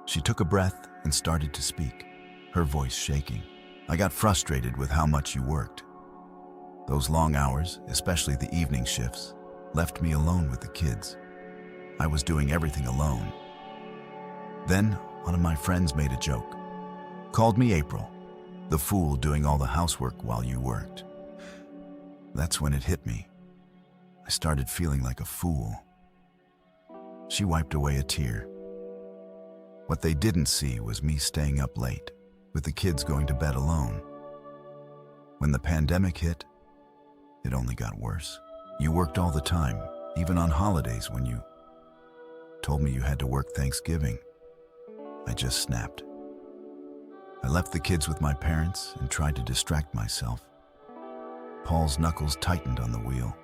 Speaker 1: She took a breath and started to speak, her voice shaking. "I got frustrated with how much you worked. Those long hours, especially the evening shifts, left me alone with the kids. I was doing everything alone. Then, one of my friends made a joke. Called me April, the fool doing all the housework while you worked. That's when it hit me. I started feeling like a fool." She wiped away a tear. What they didn't see was me staying up late, with the kids going to bed alone. When the pandemic hit, it only got worse. You worked all the time, even on holidays when you told me you had to work Thanksgiving. I just snapped. I left the kids with my parents and tried to distract myself. Paul's knuckles tightened on the wheel,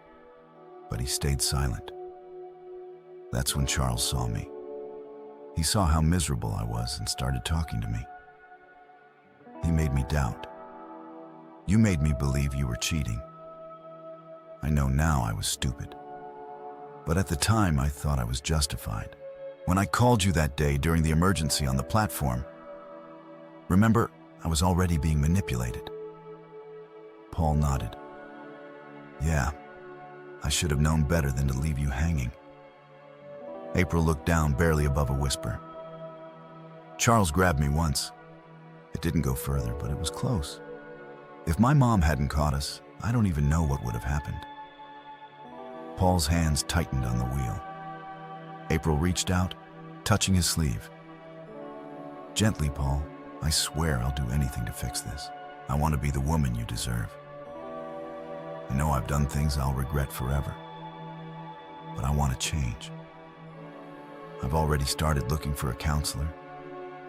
Speaker 1: but he stayed silent. That's when Charles saw me. He saw how miserable I was and started talking to me. He made me doubt. "You made me believe you were cheating." I know now I was stupid, but at the time I thought I was justified. When I called you that day during the emergency on the platform, remember, I was already being manipulated. Paul nodded. Yeah, I should have known better than to leave you hanging. April looked down, barely above a whisper. Charles grabbed me once. It didn't go further, but it was close. If my mom hadn't caught us, I don't even know what would have happened. Paul's hands tightened on the wheel. April reached out, touching his sleeve. Gently, Paul. I swear I'll do anything to fix this. I want to be the woman you deserve. I know I've done things I'll regret forever, but I want to change. I've already started looking for a counselor,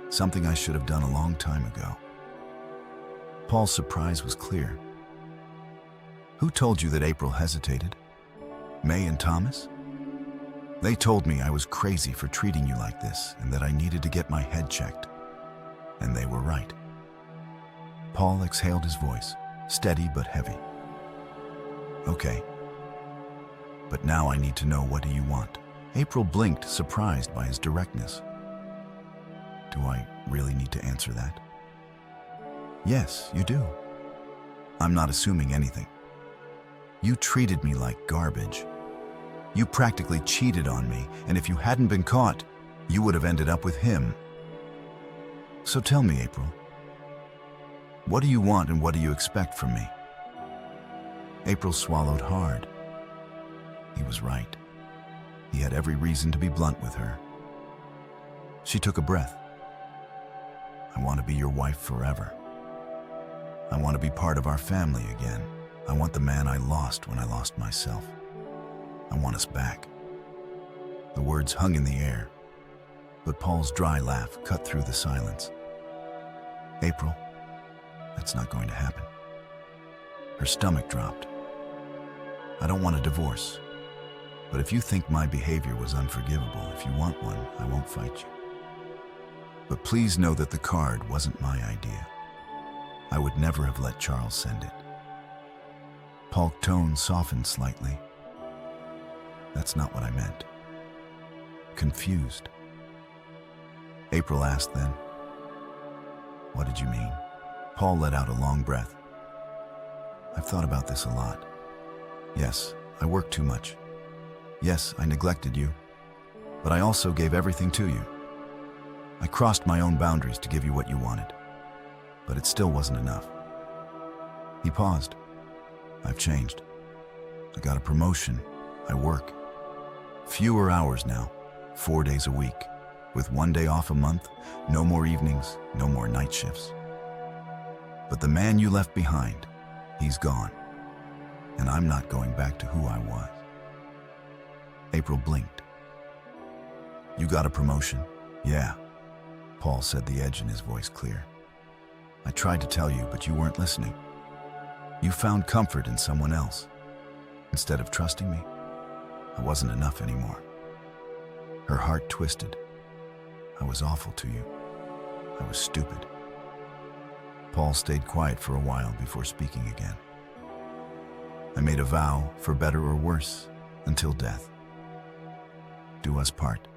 Speaker 1: something I should have done a long time ago. Paul's surprise was clear. Who told you that April hesitated? May and Thomas? They told me I was crazy for treating you like this and that I needed to get my head checked. And they were right. Paul exhaled his voice, steady but heavy. Okay. But now I need to know, what do you want? April blinked, surprised by his directness. Do I really need to answer that? Yes, you do. I'm not assuming anything. You treated me like garbage. You practically cheated on me, and if you hadn't been caught, you would have ended up with him. So tell me, April, what do you want and what do you expect from me? April swallowed hard. He was right. He had every reason to be blunt with her. She took a breath. I want to be your wife forever. I want to be part of our family again. I want the man I lost when I lost myself. I want us back. The words hung in the air, but Paul's dry laugh cut through the silence. April, that's not going to happen. Her stomach dropped. I don't want a divorce, but if you think my behavior was unforgivable, if you want one, I won't fight you. But please know that the card wasn't my idea. I would never have let Charles send it. Paul's tone softened slightly. That's not what I meant. Confused. April asked then, what did you mean? Paul let out a long breath. I've thought about this a lot. Yes, I worked too much. Yes, I neglected you, but I also gave everything to you. I crossed my own boundaries to give you what you wanted, but it still wasn't enough. He paused. I've changed. I got a promotion. I work. Fewer hours now, 4 days a week, with 1 day off a month, no more evenings, no more night shifts. But the man you left behind, he's gone, and I'm not going back to who I was. April blinked. You got a promotion? Yeah, Paul said, the edge in his voice clear. I tried to tell you, but you weren't listening. You found comfort in someone else. Instead of trusting me, I wasn't enough anymore. Her heart twisted. I was awful to you. I was stupid. Paul stayed quiet for a while before speaking again. I made a vow, for better or worse, until death. Do us part.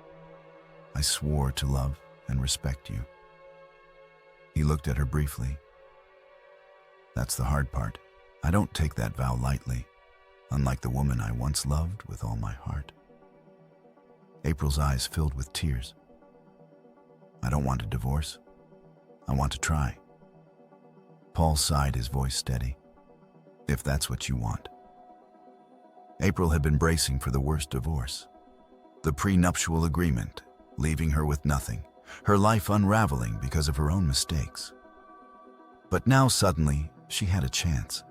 Speaker 1: I swore to love and respect you. He looked at her briefly. That's the hard part. I don't take that vow lightly, unlike the woman I once loved with all my heart. April's eyes filled with tears. I don't want a divorce. I want to try. Paul sighed, his voice steady. If that's what you want. April had been bracing for the worst divorce. The prenuptial agreement, leaving her with nothing, her life unraveling because of her own mistakes. But now suddenly, she had a chance.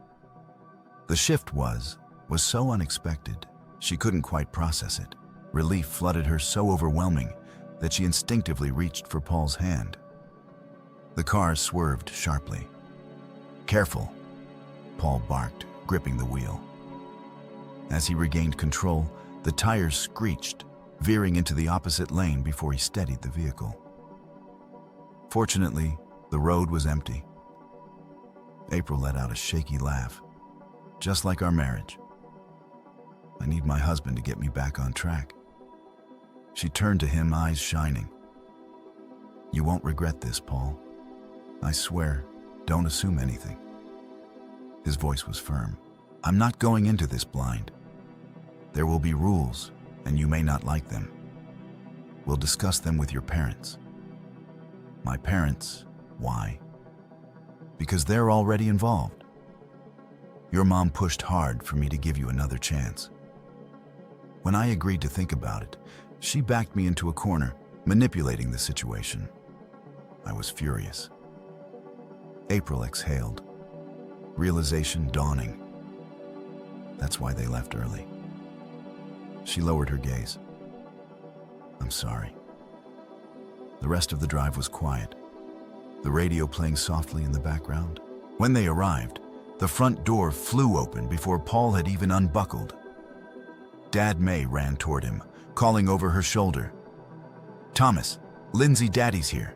Speaker 1: The shift was so unexpected, she couldn't quite process it. Relief flooded her so overwhelming that she instinctively reached for Paul's hand. The car swerved sharply. Careful, Paul barked, gripping the wheel. As he regained control, the tires screeched, veering into the opposite lane before he steadied the vehicle. Fortunately, the road was empty. April let out a shaky laugh, just like our marriage. I need my husband to get me back on track. She turned to him, eyes shining. You won't regret this, Paul. I swear, don't assume anything. His voice was firm. I'm not going into this blind. There will be rules, and you may not like them. We'll discuss them with your parents. My parents, why? Because they're already involved. Your mom pushed hard for me to give you another chance. When I agreed to think about it, she backed me into a corner, manipulating the situation. I was furious. April exhaled, realization dawning. That's why they left early. She lowered her gaze. I'm sorry. The rest of the drive was quiet, the radio playing softly in the background. When they arrived, the front door flew open before Paul had even unbuckled. Dad May ran toward him, calling over her shoulder. Thomas, Lindsay, Daddy's here.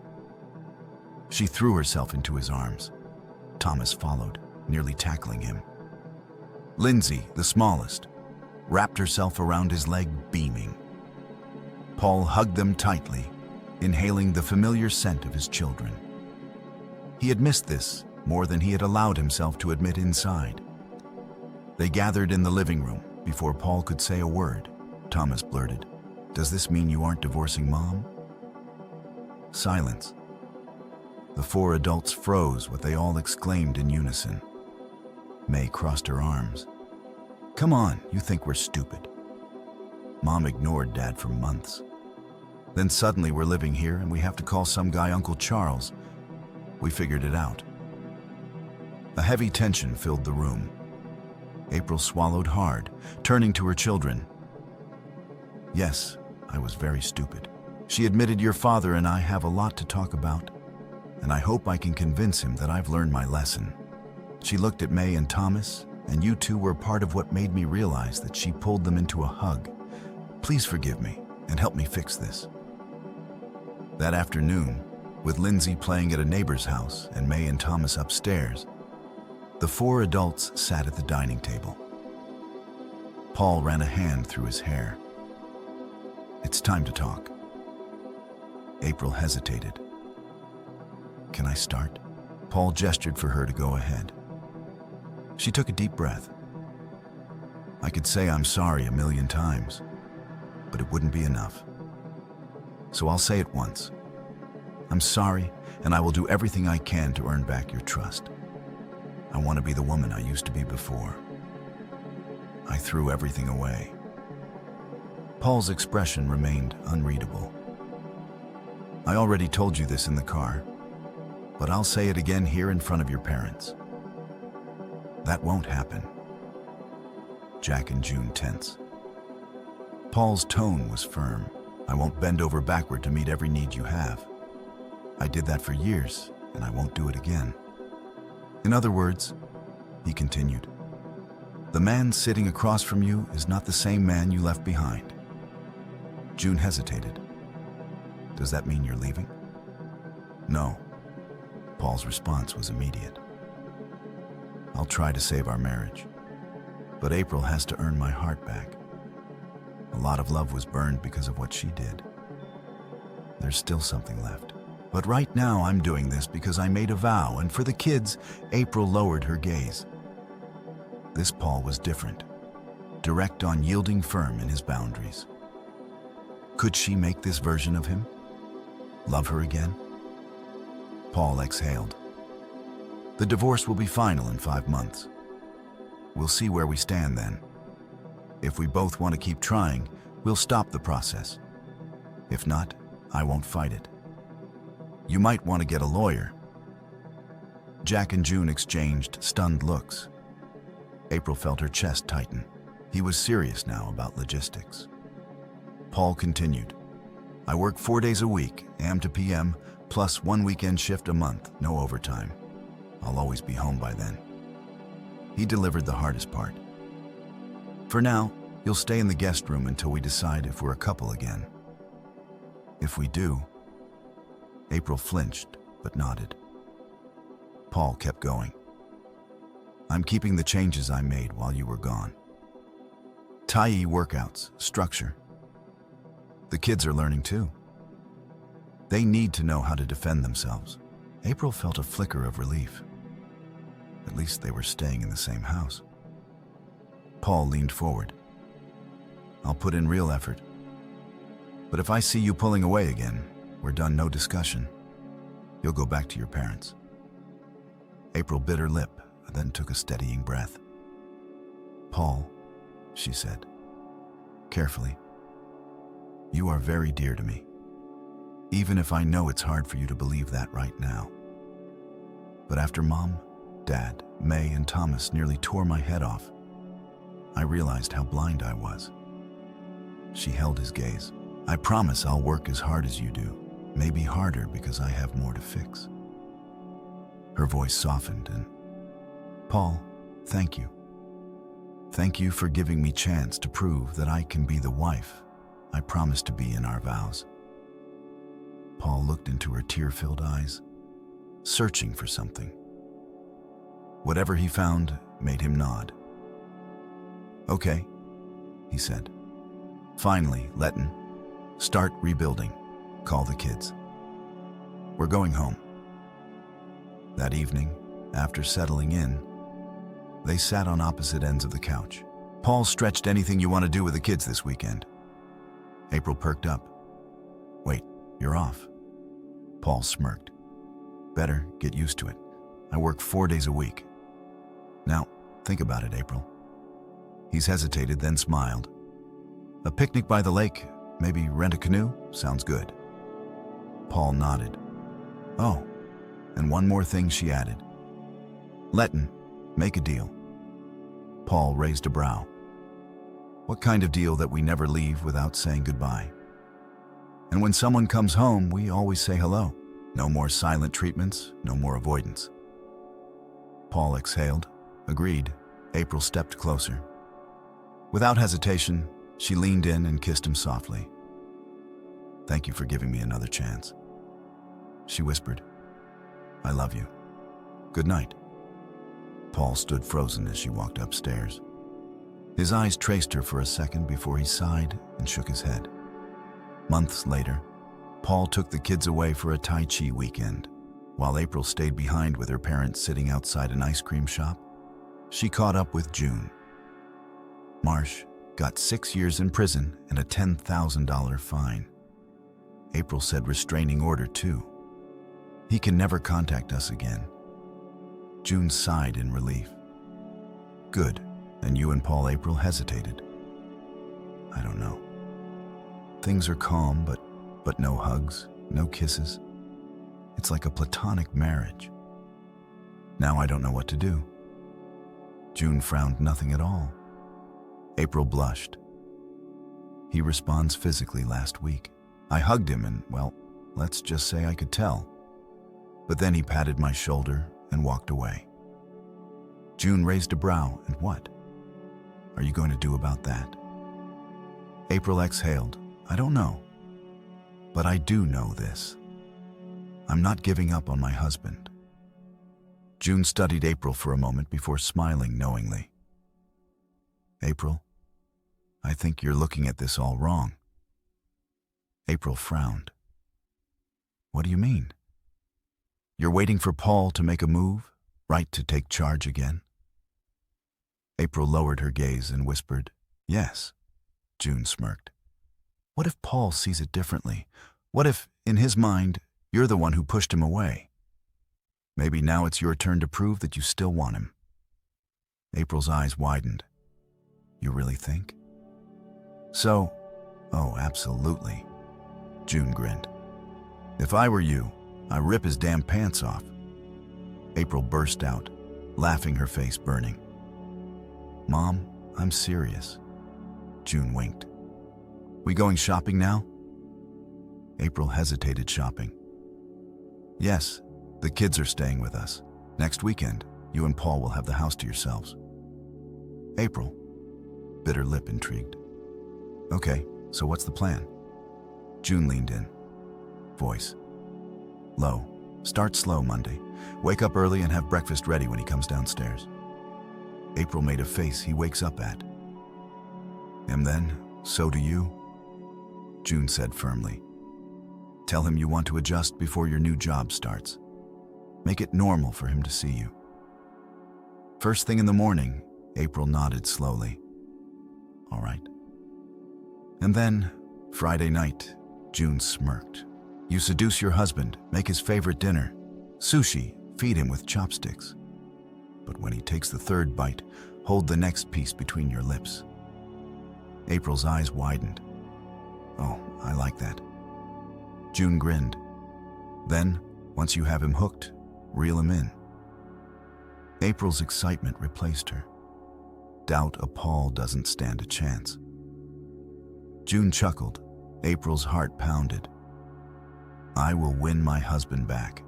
Speaker 1: She threw herself into his arms. Thomas followed, nearly tackling him. Lindsay, the smallest, wrapped herself around his leg, beaming. Paul hugged them tightly, inhaling the familiar scent of his children. He had missed this more than he had allowed himself to admit inside. They gathered in the living room before Paul could say a word. Thomas blurted, "Does this mean you aren't divorcing Mom?" Silence. The four adults froze, what they all exclaimed in unison. May crossed her arms. Come on, you think we're stupid. Mom ignored Dad for months. Then suddenly we're living here and we have to call some guy Uncle Charles. We figured it out. A heavy tension filled the room. April swallowed hard, turning to her children. Yes, I was very stupid. She admitted your father and I have a lot to talk about, and I hope I can convince him that I've learned my lesson. She looked at May and Thomas, and you two were part of what made me realize that she pulled them into a hug. Please forgive me and help me fix this. That afternoon, with Lindsay playing at a neighbor's house and May and Thomas upstairs, the four adults sat at the dining table. Paul ran a hand through his hair. It's time to talk. April hesitated. Can I start? Paul gestured for her to go ahead. She took a deep breath. I could say I'm sorry 1,000,000 times, but it wouldn't be enough. So I'll say it once. I'm sorry, and I will do everything I can to earn back your trust. I want to be the woman I used to be before. I threw everything away. Paul's expression remained unreadable. I already told you this in the car, but I'll say it again here in front of your parents. That won't happen. Jack and June tense. Paul's tone was firm. I won't bend over backward to meet every need you have. I did that for years, and I won't do it again. In other words, he continued, the man sitting across from you is not the same man you left behind. June hesitated. Does that mean you're leaving? No. Paul's response was immediate. I'll try to save our marriage, but April has to earn my heart back. A lot of love was burned because of what she did. There's still something left. But right now I'm doing this because I made a vow, and for the kids, April lowered her gaze. This Paul was different, direct on yielding, firm in his boundaries. Could she make this version of him? Love her again? Paul exhaled. The divorce will be final in 5 months. We'll see where we stand then. If we both want to keep trying, we'll stop the process. If not, I won't fight it. You might want to get a lawyer. Jack and June exchanged stunned looks. April felt her chest tighten. He was serious now about logistics. Paul continued. I work 4 days a week, AM to PM, plus 1 weekend shift a month, no overtime. I'll always be home by then. He delivered the hardest part. For now, you'll stay in the guest room until we decide if we're a couple again. If we do. April flinched, but nodded. Paul kept going. I'm keeping the changes I made while you were gone. Tai workouts, structure. The kids are learning too. They need to know how to defend themselves. April felt a flicker of relief. At least they were staying in the same house. Paul leaned forward. I'll put in real effort. But if I see you pulling away again, we're done, no discussion. You'll go back to your parents. April bit her lip, then took a steadying breath. Paul, she said, carefully, you are very dear to me, even if I know it's hard for you to believe that right now. But after Mom, Dad, May, and Thomas nearly tore my head off, I realized how blind I was. She held his gaze. I promise I'll work as hard as you do, maybe harder because I have more to fix. Her voice softened and, Paul, thank you. Thank you for giving me chance to prove that I can be the wife I promised to be in our vows. Paul looked into her tear-filled eyes, searching for something. Whatever he found made him nod. Okay, he said. Finally, Letton, start rebuilding. Call the kids. We're going home. That evening, after settling in, they sat on opposite ends of the couch. Paul stretched. Anything you want to do with the kids this weekend? April perked up. Wait, you're off. Paul smirked. Better get used to it. I work 4 days a week. Now, think about it, April. He's hesitated, then smiled. A picnic by the lake, maybe rent a canoe? Sounds good. Paul nodded. Oh, and one more thing, she added. Letton, make a deal. Paul raised a brow. What kind of deal that we never leave without saying goodbye? And when someone comes home, we always say hello. No more silent treatments, no more avoidance. Paul exhaled. Agreed. April stepped closer. Without hesitation, she leaned in and kissed him softly. Thank you for giving me another chance. She whispered, I love you. Good night. Paul stood frozen as she walked upstairs. His eyes traced her for a second before he sighed and shook his head. Months later, Paul took the kids away for a Tai Chi weekend. While April stayed behind with her parents sitting outside an ice cream shop, she caught up with June. Marsh got 6 years in prison and a $10,000 fine. April said restraining order too. He can never contact us again. June sighed in relief. Good. And you and Paul, April hesitated. I don't know. Things are calm, but no hugs, no kisses. It's like a platonic marriage. Now I don't know what to do. June frowned nothing at all. April blushed. He responds physically last week. I hugged him and, well, let's just say I could tell. But then he patted my shoulder and walked away. June raised a brow, and what are you going to do about that? April exhaled. I don't know. But I do know this. I'm not giving up on my husband. June studied April for a moment before smiling knowingly. April, I think you're looking at this all wrong. April frowned. What do you mean? You're waiting for Paul to make a move, right to take charge again? April lowered her gaze and whispered, Yes. June smirked. What if Paul sees it differently? What if, in his mind, you're the one who pushed him away? Maybe now it's your turn to prove that you still want him. April's eyes widened. You really think? So, oh, absolutely. June grinned. If I were you, I'd rip his damn pants off. April burst out, laughing, her face burning. Mom, I'm serious. June winked. We going shopping now? April hesitated. Shopping? Yes, the kids are staying with us. Next weekend, you and Paul will have the house to yourselves. April bit her lip, intrigued. Okay, so what's the plan? June leaned in. Voice low. Start slow Monday. Wake up early and have breakfast ready when he comes downstairs. April made a face he wakes up at. And then, so do you? June said firmly. Tell him you want to adjust before your new job starts. Make it normal for him to see you. First thing in the morning, April nodded slowly. All right. And then, Friday night, June smirked. You seduce your husband, make his favorite dinner, sushi, feed him with chopsticks. But when he takes the third bite, hold the next piece between your lips. April's eyes widened. Oh, I like that. June grinned. Then, once you have him hooked, reel him in. April's excitement replaced her. Doubt a Paul doesn't stand a chance. June chuckled. April's heart pounded. I will win my husband back.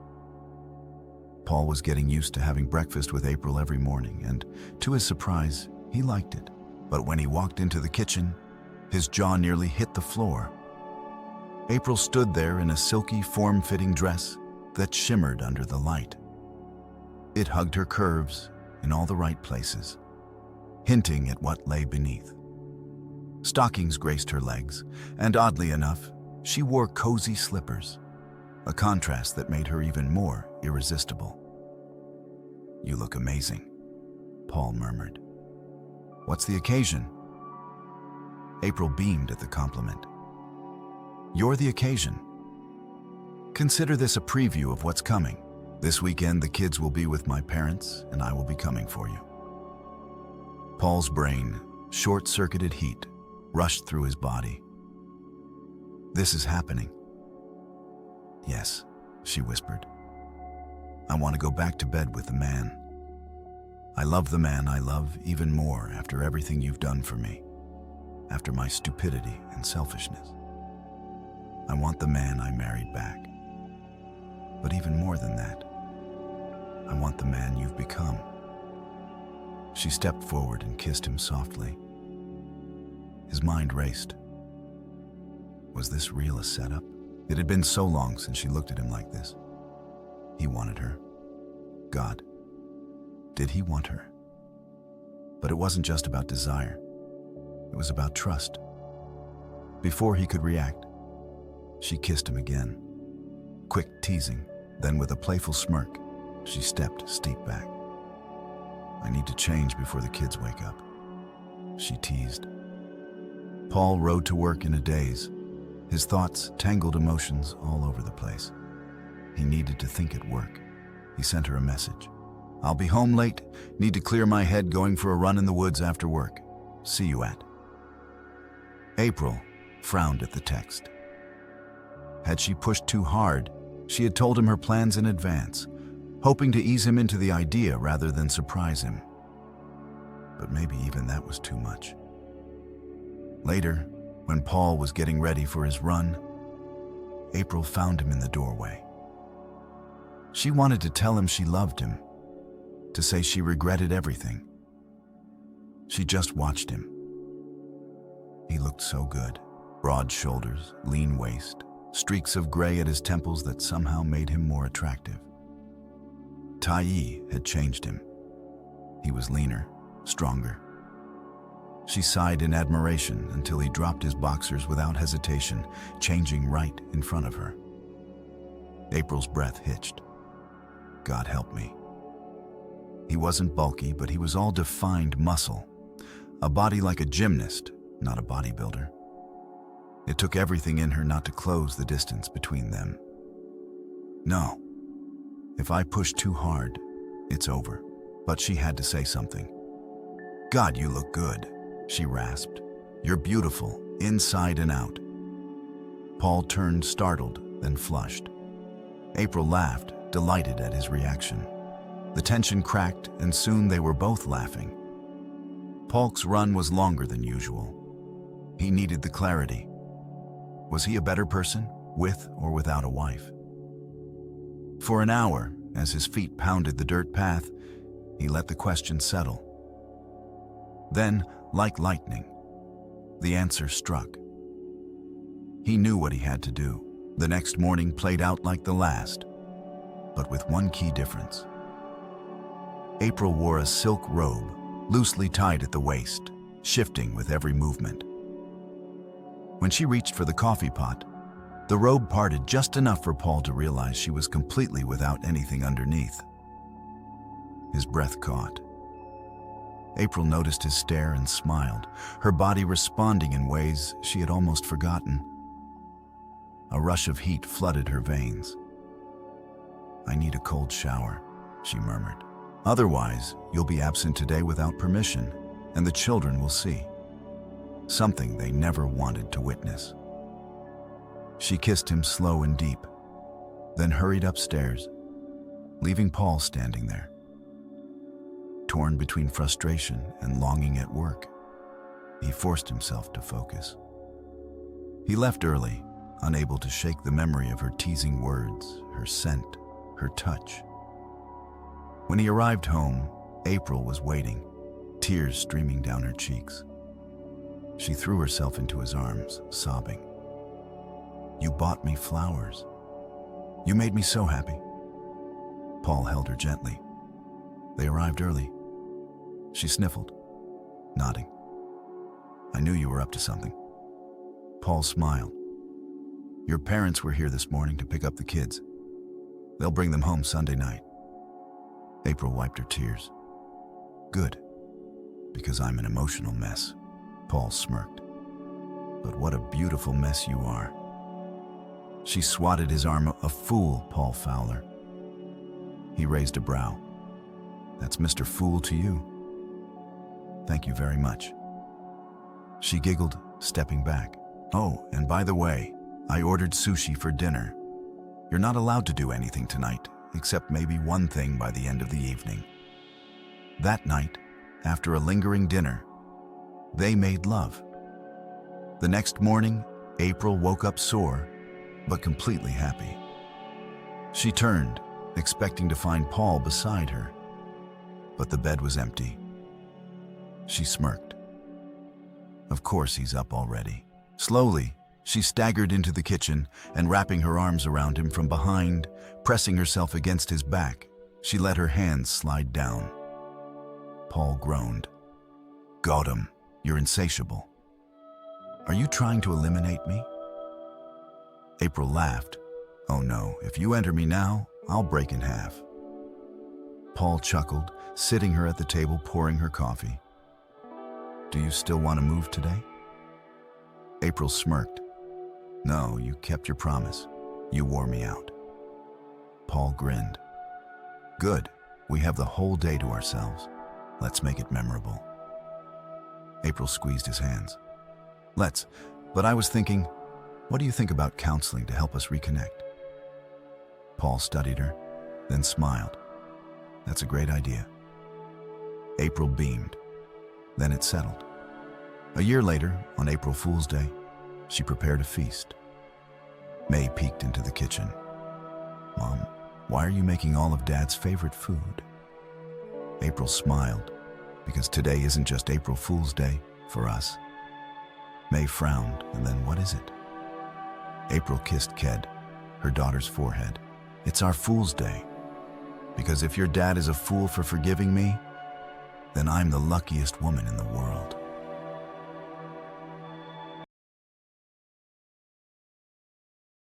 Speaker 1: Paul was getting used to having breakfast with April every morning, and to his surprise, he liked it. But when he walked into the kitchen, his jaw nearly hit the floor. April stood there in a silky, form-fitting dress that shimmered under the light. It hugged her curves in all the right places, hinting at what lay beneath. Stockings graced her legs, and oddly enough, she wore cozy slippers, a contrast that made her even more irresistible. You look amazing, Paul murmured. What's the occasion? April beamed at the compliment. You're the occasion. Consider this a preview of what's coming. This weekend, the kids will be with my parents, and I will be coming for you. Paul's brain, short-circuited heat, rushed through his body. This is happening. Yes, she whispered. I want to go back to bed with the man. I love the man I love even more after everything you've done for me, after my stupidity and selfishness. I want the man I married back. But even more than that, I want the man you've become. She stepped forward and kissed him softly. His mind raced. Was this real a setup? It had been so long since she looked at him like this. He wanted her. God, did he want her? But it wasn't just about desire. It was about trust. Before he could react, she kissed him again. Quick teasing, then with a playful smirk, she stepped steep back. I need to change before the kids wake up, she teased. Paul rode to work in a daze, his thoughts tangled emotions all over the place. He needed to think at work. He sent her a message. I'll be home late, need to clear my head going for a run in the woods after work. See you at. April frowned at the text. Had she pushed too hard, she had told him her plans in advance, hoping to ease him into the idea rather than surprise him. But maybe even that was too much. Later, when Paul was getting ready for his run, April found him in the doorway. She wanted to tell him she loved him, to say she regretted everything. She just watched him. He looked so good. Broad shoulders, lean waist, streaks of gray at his temples that somehow made him more attractive. Tai had changed him. He was leaner, stronger. She sighed in admiration until he dropped his boxers without hesitation, changing right in front of her. April's breath hitched. God help me. He wasn't bulky, but he was all defined muscle. A body like a gymnast, not a bodybuilder. It took everything in her not to close the distance between them. No. If I push too hard, it's over. But she had to say something. God, you look good, she rasped. You're beautiful, inside and out. Paul turned startled, then flushed. April laughed, delighted at his reaction. The tension cracked, and soon they were both laughing. Paul's run was longer than usual. He needed the clarity. Was he a better person, with or without a wife? For an hour, as his feet pounded the dirt path, he let the question settle. Then, like lightning, the answer struck. He knew what he had to do. The next morning played out like the last, but with one key difference. April wore a silk robe, loosely tied at the waist, shifting with every movement. When she reached for the coffee pot, the robe parted just enough for Paul to realize she was completely without anything underneath. His breath caught. April noticed his stare and smiled, her body responding in ways she had almost forgotten. A rush of heat flooded her veins. "I need a cold shower," she murmured. "Otherwise, you'll be absent today without permission, and the children will see." Something they never wanted to witness. She kissed him slow and deep, then hurried upstairs, leaving Paul standing there. Torn between frustration and longing at work, he forced himself to focus. He left early, unable to shake the memory of her teasing words, her scent, her touch. When he arrived home, April was waiting, tears streaming down her cheeks. She threw herself into his arms, sobbing. "You bought me flowers. You made me so happy." Paul held her gently. "They arrived early." She sniffled, nodding. "I knew you were up to something." Paul smiled. "Your parents were here this morning to pick up the kids. They'll bring them home Sunday night." April wiped her tears. "Good, because I'm an emotional mess." Paul smirked. "But what a beautiful mess you are." She swatted his arm. "A fool, Paul Fowler." He raised a brow. "That's Mr. Fool to you." "Thank you very much." She giggled, stepping back. "Oh, and by the way, I ordered sushi for dinner. You're not allowed to do anything tonight, except maybe one thing by the end of the evening." That night, after a lingering dinner, they made love. The next morning, April woke up sore, but completely happy. She turned, expecting to find Paul beside her, but the bed was empty. She smirked. Of course he's up already. Slowly, she staggered into the kitchen and, wrapping her arms around him from behind, pressing herself against his back, she let her hands slide down. Paul groaned. "Got him. You're insatiable. Are you trying to eliminate me?" April laughed. "Oh no, if you enter me now, I'll break in half." Paul chuckled, sitting her at the table, pouring her coffee. "Do you still want to move today?" April smirked. "No, you kept your promise. You wore me out." Paul grinned. "Good. We have the whole day to ourselves. Let's make it memorable." April squeezed his hands. "Let's, but I was thinking, what do you think about counseling to help us reconnect?" Paul studied her, then smiled. "That's a great idea." April beamed. Then it settled. A year later, on April Fool's Day, she prepared a feast. May peeked into the kitchen. "Mom, why are you making all of Dad's favorite food?" April smiled, because today isn't just April Fool's Day for us. May frowned, and then, "What is it?" April kissed Ked, her daughter's forehead. "It's our Fool's Day, because if your dad is a fool for forgiving me, then I'm the luckiest woman in the world."